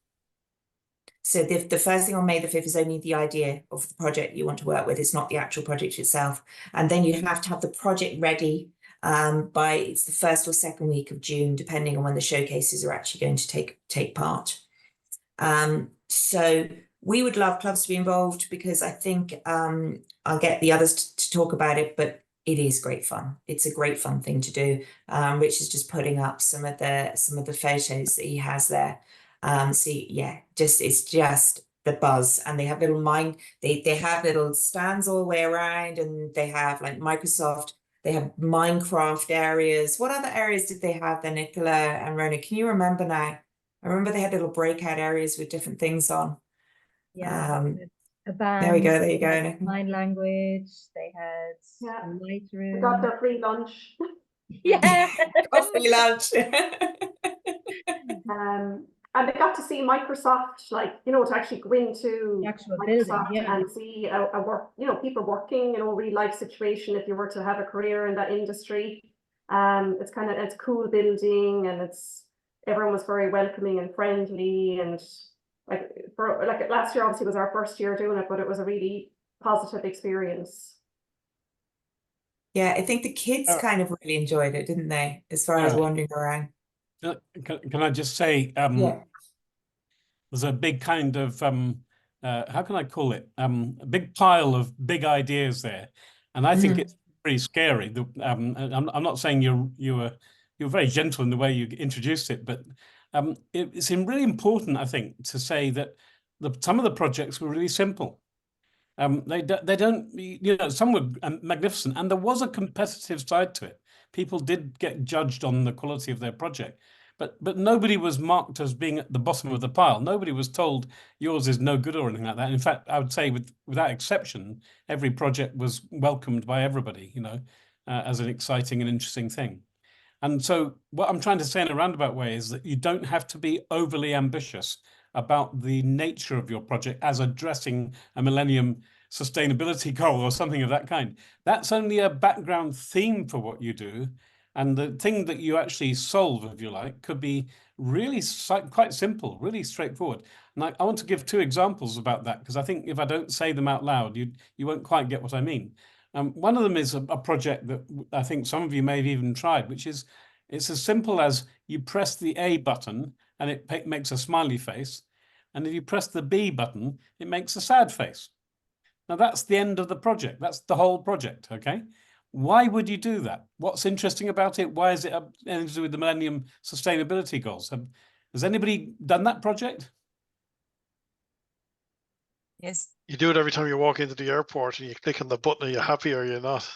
So the first thing on May the 5th is only the idea of the project you want to work with. It's not the actual project itself. And then you have to have the project ready by it's the first or second week of June, depending on when the showcases are actually going to take part. So we would love clubs to be involved, because I think I'll get the others to talk about it, but it is great fun. It's a great fun thing to do. Rich is just putting up some of the photos that he has there. So yeah, it's just the buzz, and they have little they have little stands all the way around, and they have like Microsoft. They have Minecraft areas. What other areas did they have there, Nicola and Rona? Can you remember now? I remember they had little breakout areas with different things on. Yeah, a band, there we go. There you go. Sign language. They had Yeah. a light They room. got their free lunch. Yeah, Coffee lunch. And they got to see Microsoft, like, you know, to actually go into the actual Microsoft building, yeah. and see a work, you know, people working, you know, real life situation if you were to have a career in that industry. It's a cool building, and everyone was very welcoming and friendly, and like last year obviously was our first year doing it, but it was a really positive experience. Yeah, I think the kids kind of really enjoyed it, didn't they? As far as wandering around. Can I just say, Yeah. there's a big kind of how can I call it? A big pile of big ideas there, and I think it's pretty scary. I'm not saying you're very gentle in the way you introduced it, but it's really important, I think, to say that some of the projects were really simple. They don't, you know, some were magnificent, and there was a competitive side to it. People did get judged on the quality of their project, but nobody was marked as being at the bottom of the pile. Nobody was told yours is no good or anything like that. In fact, I would say without exception, every project was welcomed by everybody, you know, as an exciting and interesting thing. And so what I'm trying to say in a roundabout way is that you don't have to be overly ambitious about the nature of your project as addressing a Millennium Sustainability Goal or something of that kind. That's only a background theme for what you do. And the thing that you actually solve, if you like, could be really quite simple, really straightforward. And I want to give two examples about that, because I think if I don't say them out loud, you won't quite get what I mean. One of them is a project that I think some of you may have even tried, which is it's as simple as you press the A button and it makes a smiley face. And if you press the B button, it makes a sad face. Now that's the end of the project. That's the whole project, okay? Why would you do that? What's interesting about it? Why is it anything to do with the Millennium Sustainability Goals? Has anybody done that project? Yes. You do it every time you walk into the airport and you click on the button. Are you happy or you're not?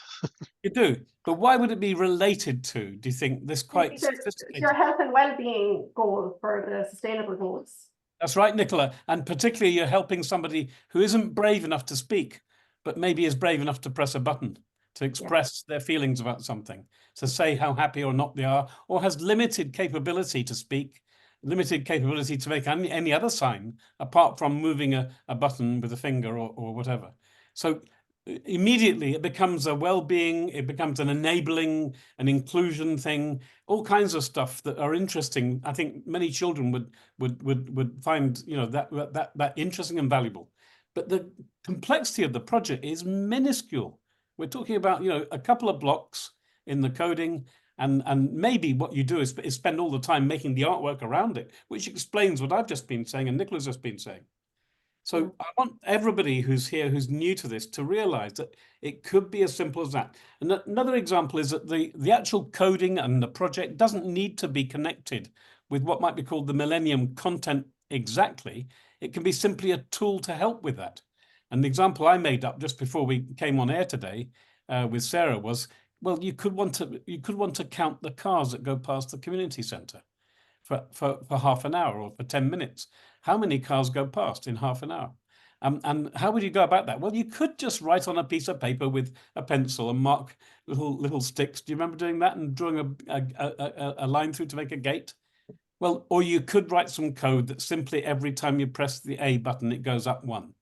You do, but why would it be related to, do you think, this quite sophisticated? Your health and well-being goal for the sustainable goals. That's right, Nicola. And particularly you're helping somebody who isn't brave enough to speak, but maybe is brave enough to press a button to express their feelings about something, to say how happy or not they are, or has limited capability to speak, limited capability to make any other sign apart from moving a button with a finger or whatever. So immediately it becomes a well-being, it becomes an enabling, an inclusion thing, all kinds of stuff that are interesting. I think many children would find, you know, that interesting and valuable. But the complexity of the project is minuscule. We're talking about, you know, a couple of blocks in the coding, and maybe what you do is spend all the time making the artwork around it, which explains what I've just been saying and Nicola's just been saying. So I want everybody who's here, who's new to this, to realize that it could be as simple as that. And another example is that the actual coding and the project doesn't need to be connected with what might be called the Millennium content exactly. It can be simply a tool to help with that. And the example I made up just before we came on air today with Sarah was well, you could want to count the cars that go past the community centre for half an hour or for 10 minutes. How many cars go past in half an hour? And how would you go about that? Well, you could just write on a piece of paper with a pencil and mark little sticks. Do you remember doing that and drawing a line through to make a gate? Well, or you could write some code that simply every time you press the A button, it goes up 1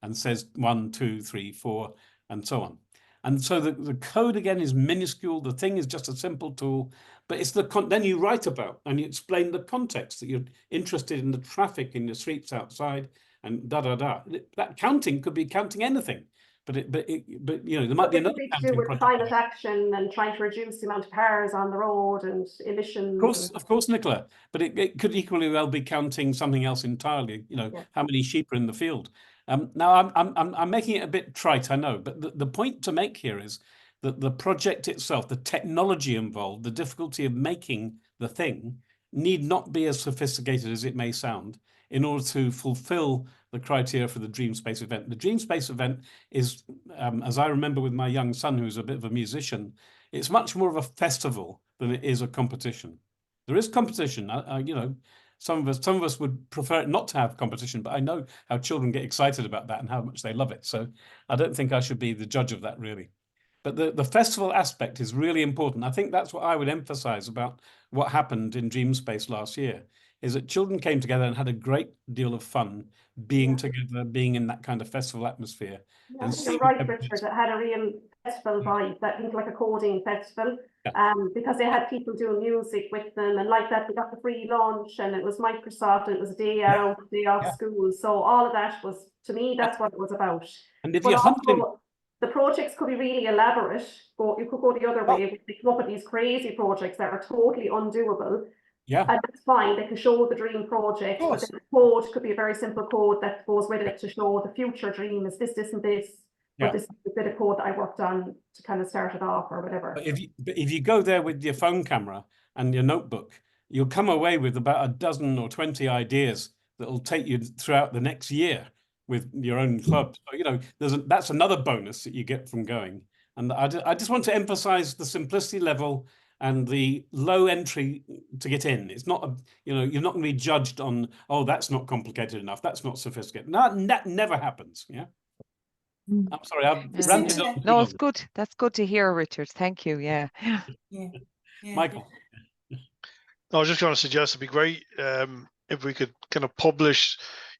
and says 1, 2, 3, 4, and so on. And so the code again is minuscule. The thing is just a simple tool, but it's then you write about and you explain the context that you're interested in, the traffic in the streets outside, and That counting could be counting anything, but you know, there might be another to counting do with project. climate action and trying to reduce the amount of cars on the road and emissions. Of course, Nicola, but it could equally well be counting something else entirely. You know, how many sheep are in the field. Now I'm making it a bit trite, I know, but the point to make here is that the project itself, the technology involved, the difficulty of making the thing need not be as sophisticated as it may sound in order to fulfill the criteria for the Dream Space event. The Dream Space event is, as I remember with my young son, who's a bit of a musician, it's much more of a festival than it is a competition. There is competition, you know. Some of us would prefer it not to have competition, but I know how children get excited about that and how much they love it. So I don't think I should be the judge of that, really. But the festival aspect is really important. I think that's what I would emphasize about what happened in Dream Space last year, is that children came together and had a great deal of fun being together, being in that kind of festival atmosphere. Yeah, and you're right, Richard. It had a real festival vibe, that think like a coding festival. Because they had people doing music with them, and like that, we got the free lunch, and it was Microsoft, and it was a day out, day off school. So all of that was, to me, that's what it was about. And if but you're hunting, the projects could be really elaborate. You could go the other way. They come up with these crazy projects that are totally undoable. Yeah. And that's fine. They can show the dream project, but then the code could be a very simple code that goes with it to show the future dream is this, this, and this. But this is a bit of code that I worked on to kind of start it off or whatever. But if you go there with your phone camera and your notebook, you'll come away with about a dozen or 20 ideas that will take you throughout the next year with your own club. So, you know, that's another bonus that you get from going. And I just want to emphasize the simplicity level and the low entry to get in. It's not, you know, you're not going to be judged on, oh, that's not complicated enough, that's not sophisticated. No, that never happens. Yeah. I'm sorry, I've ranted on. No, it's good. That's good to hear, Richard. Thank you. Yeah. Michael. I was just going to suggest it'd be great if we could kind of publish,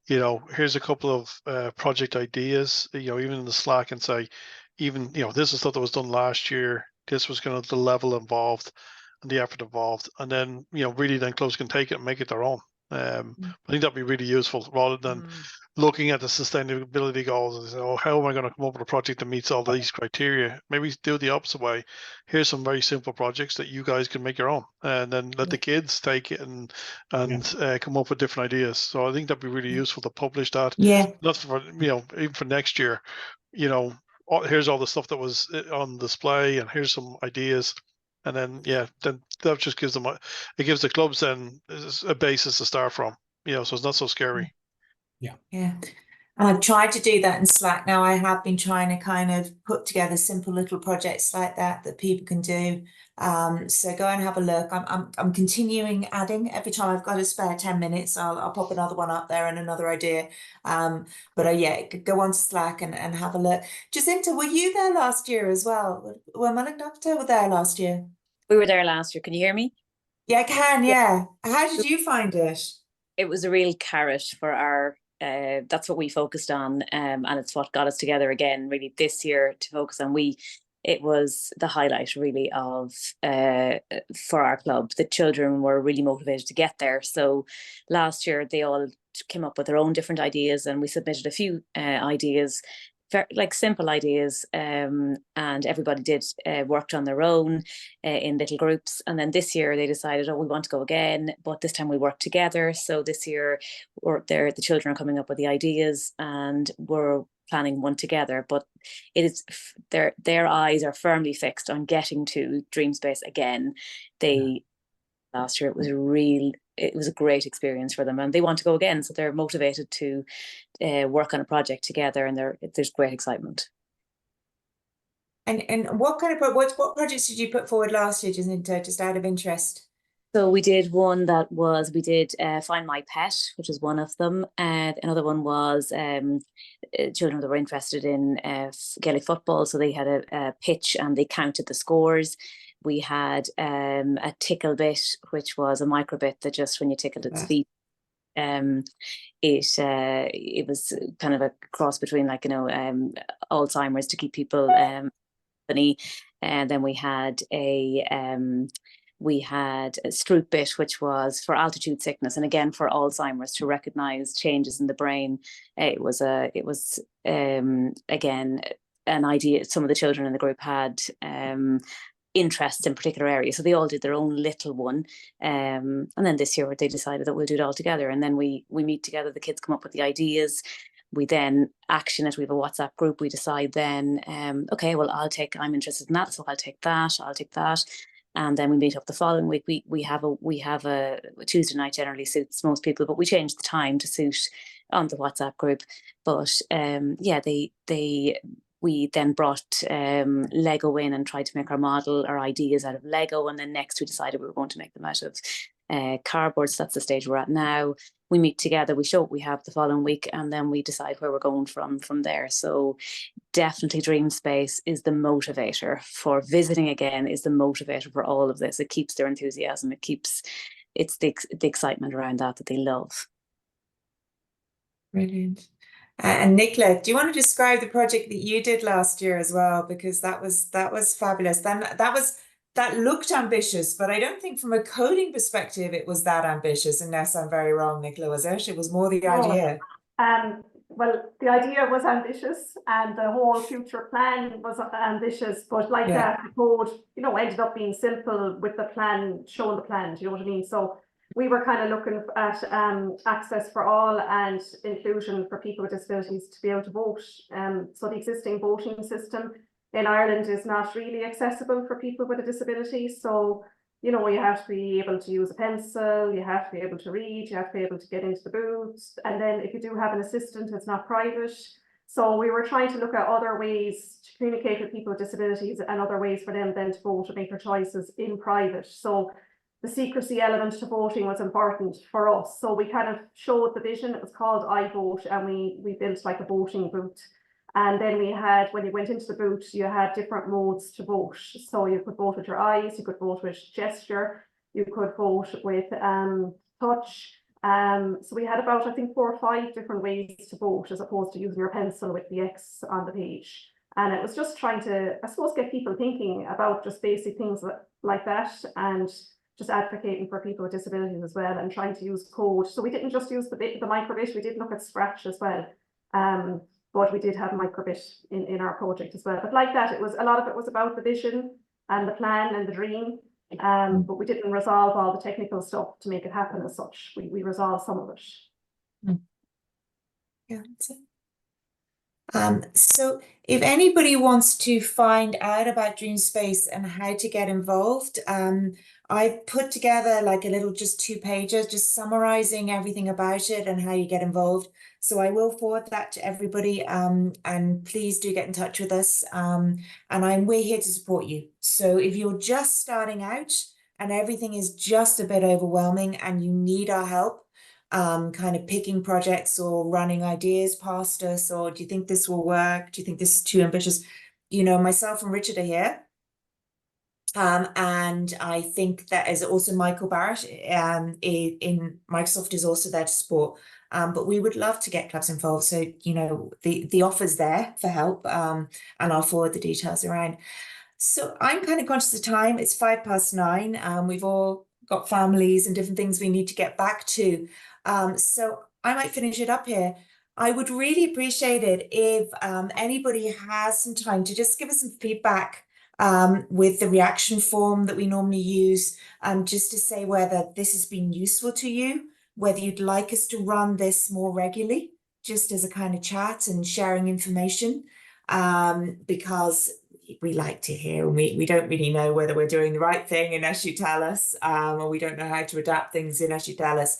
you know, here's a couple of project ideas, you know, even in the Slack, and say, even, you know, this is stuff that was done last year. This was kind of the level involved and the effort involved, and then, you know, really then clubs can take it and make it their own. I think that'd be really useful, rather than looking at the sustainability goals and say, oh, how am I going to come up with a project that meets all these criteria? Maybe do the opposite way. Here's some very simple projects that you guys can make your own, and then let the kids take it and come up with different ideas. So I think that'd be really useful to publish that. Not for, you know, even for next year, you know, here's all the stuff that was on display, and here's some ideas. And then, then that just gives them, it gives the clubs then a basis to start from, you know, so it's not so scary. Yeah. And I've tried to do that in Slack. Now I have been trying to kind of put together simple little projects like that people can do. So go and have a look. I'm continuing adding every time I've got a spare 10 minutes. I'll pop another one up there and another idea. But go on Slack and have a look. Jacinta, were you there last year as well? Were Malik Doctor were there last year? We were there last year. Can you hear me? Yeah, I can. Yeah. How did you find it? It was a real carrot for our. That's what we focused on, and it's what got us together again, really, this year to focus on. It was the highlight, really, of for our club. The children were really motivated to get there. So last year they all came up with their own different ideas, and we submitted a few ideas, like simple ideas, and everybody worked on their own in little groups. And then this year they decided, oh, we want to go again, but this time we work together. So this year the children are coming up with the ideas, and we're planning one together. But it is their eyes are firmly fixed on getting to Dream Space again. Last year it was a great experience for them, and they want to go again, so they're motivated to work on a project together, and there's great excitement. And what kind of what projects did you put forward last year, just out of interest? So we did one that was, we did Find My Pet, which was one of them. And another one was children that were interested in Gaelic football. So they had a pitch and they counted the scores. We had a tickle bit, which was a microbit that just when you tickled its feet, it was kind of a cross between Alzheimer's to keep people company. And then we had a stroop bit, which was for altitude sickness, and again for Alzheimer's, to recognize changes in the brain. It was again an idea. Some of the children in the group had interests in particular areas, so they all did their own little one. And then this year they decided that we'll do it all together, and then we meet together. The kids come up with the ideas. We then action it. We have a WhatsApp group. We decide then, okay, well, I'm interested in that, so I'll take that. And then we meet up the following week. We have a Tuesday night generally suits most people, but we change the time to suit on the WhatsApp group. But we then brought Lego in and tried to make our ideas out of Lego. And then next we decided we were going to make them out of cardboard. So that's the stage we're at now. We meet together, we show what we have the following week, and then we decide where we're going from there. So definitely Dream Space is the motivator for visiting again, is the motivator for all of this. It keeps their enthusiasm. It's the excitement around that they love. Brilliant. And Nicola, do you want to describe the project that you did last year as well? Because that was fabulous. Then that looked ambitious, but I don't think from a coding perspective it was that ambitious, unless I'm very wrong, Nicola, was it? It was more the idea. Well, the idea was ambitious and the whole future plan was ambitious, but that, the code, ended up being simple with the plan, showing the plan, do you know what I mean? So we were kind of looking at access for all and inclusion for people with disabilities to be able to vote. So the existing voting system in Ireland is not really accessible for people with a disability. So, you have to be able to use a pencil, you have to be able to read, you have to be able to get into the booths. And then if you do have an assistant, it's not private. So we were trying to look at other ways to communicate with people with disabilities and other ways for them then to vote and make their choices in private. So the secrecy element to voting was important for us. So we kind of showed the vision. It was called iVote, and we built like a voting booth. And then we had, when you went into the booth, you had different modes to vote. So you could vote with your eyes, you could vote with gesture, you could vote with touch. So we had about, I think, 4 or 5 different ways to vote, as opposed to using your pencil with the X on the page. And it was just trying to, I suppose, get people thinking about just basic things like that, and just advocating for people with disabilities as well, and trying to use code. So we didn't just use the microbit, we did look at Scratch as well. But we did have microbit in our project as well. But like that, a lot of it was about the vision and the plan and the dream. But we didn't resolve all the technical stuff to make it happen as such. We resolved some of it. Yeah, that's it. So if anybody wants to find out about Dream Space and how to get involved, I've put together like a little, just 2 pages, just summarizing everything about it and how you get involved. So I will forward that to everybody, and please do get in touch with us. And we're here to support you. So if you're just starting out and everything is just a bit overwhelming and you need our help, kind of picking projects or running ideas past us, or do you think this will work? Do you think this is too ambitious? Myself and Richard are here. And I think that is also Michael Barrett in Microsoft is also there to support. But we would love to get clubs involved. So, the offer's there for help, and I'll forward the details around. So I'm kind of conscious of time. It's 9:05. We've all got families and different things we need to get back to. So I might finish it up here. I would really appreciate it if anybody has some time to just give us some feedback with the reaction form that we normally use, just to say whether this has been useful to you, whether you'd like us to run this more regularly, just as a kind of chat and sharing information, because we like to hear, and we don't really know whether we're doing the right thing unless you tell us, or we don't know how to adapt things unless you tell us.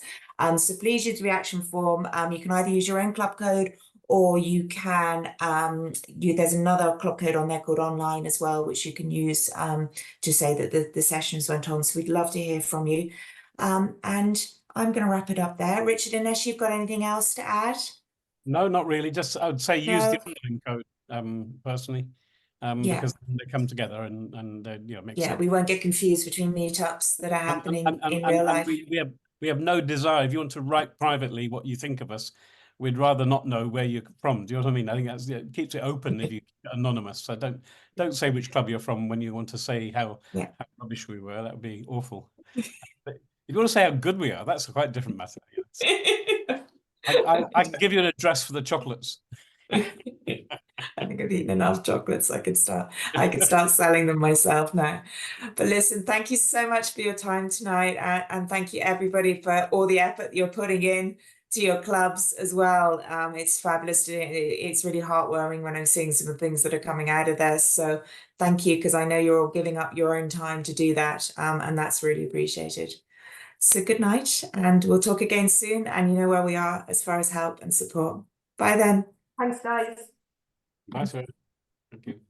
So please use the reaction form. You can either use your own club code, or you can, there's another club code on there called online as well, which you can use to say that the sessions went on. So we'd love to hear from you. And I'm going to wrap it up there. Richard, unless you've got anything else to add? No, not really. Just I would say use the No. online code personally, Yeah. because they come together and you know, makes Yeah, it. we won't get confused between meetups that are happening in real life. We have no desire. If you want to write privately what you think of us, we'd rather not know where you're from. Do you know what I mean? I think that's, it keeps it open if you keep it anonymous. So don't say which club you're from when you want to say how rubbish we were. That would be awful. But if you want to say how good we are, that's a quite different matter. I can give you an address for the chocolates. I think I've eaten enough chocolates. I could start selling them myself now. But listen, thank you so much for your time tonight, and thank you everybody for all the effort you're putting in to your clubs as well. It's fabulous. It's really heartwarming when I'm seeing some of the things that are coming out of this. So thank you, because I know you're all giving up your own time to do that, and that's really appreciated. So good night, and we'll talk again soon. And you know where we are as far as help and support. Bye then. Thanks, guys. Bye, sir. Thank you.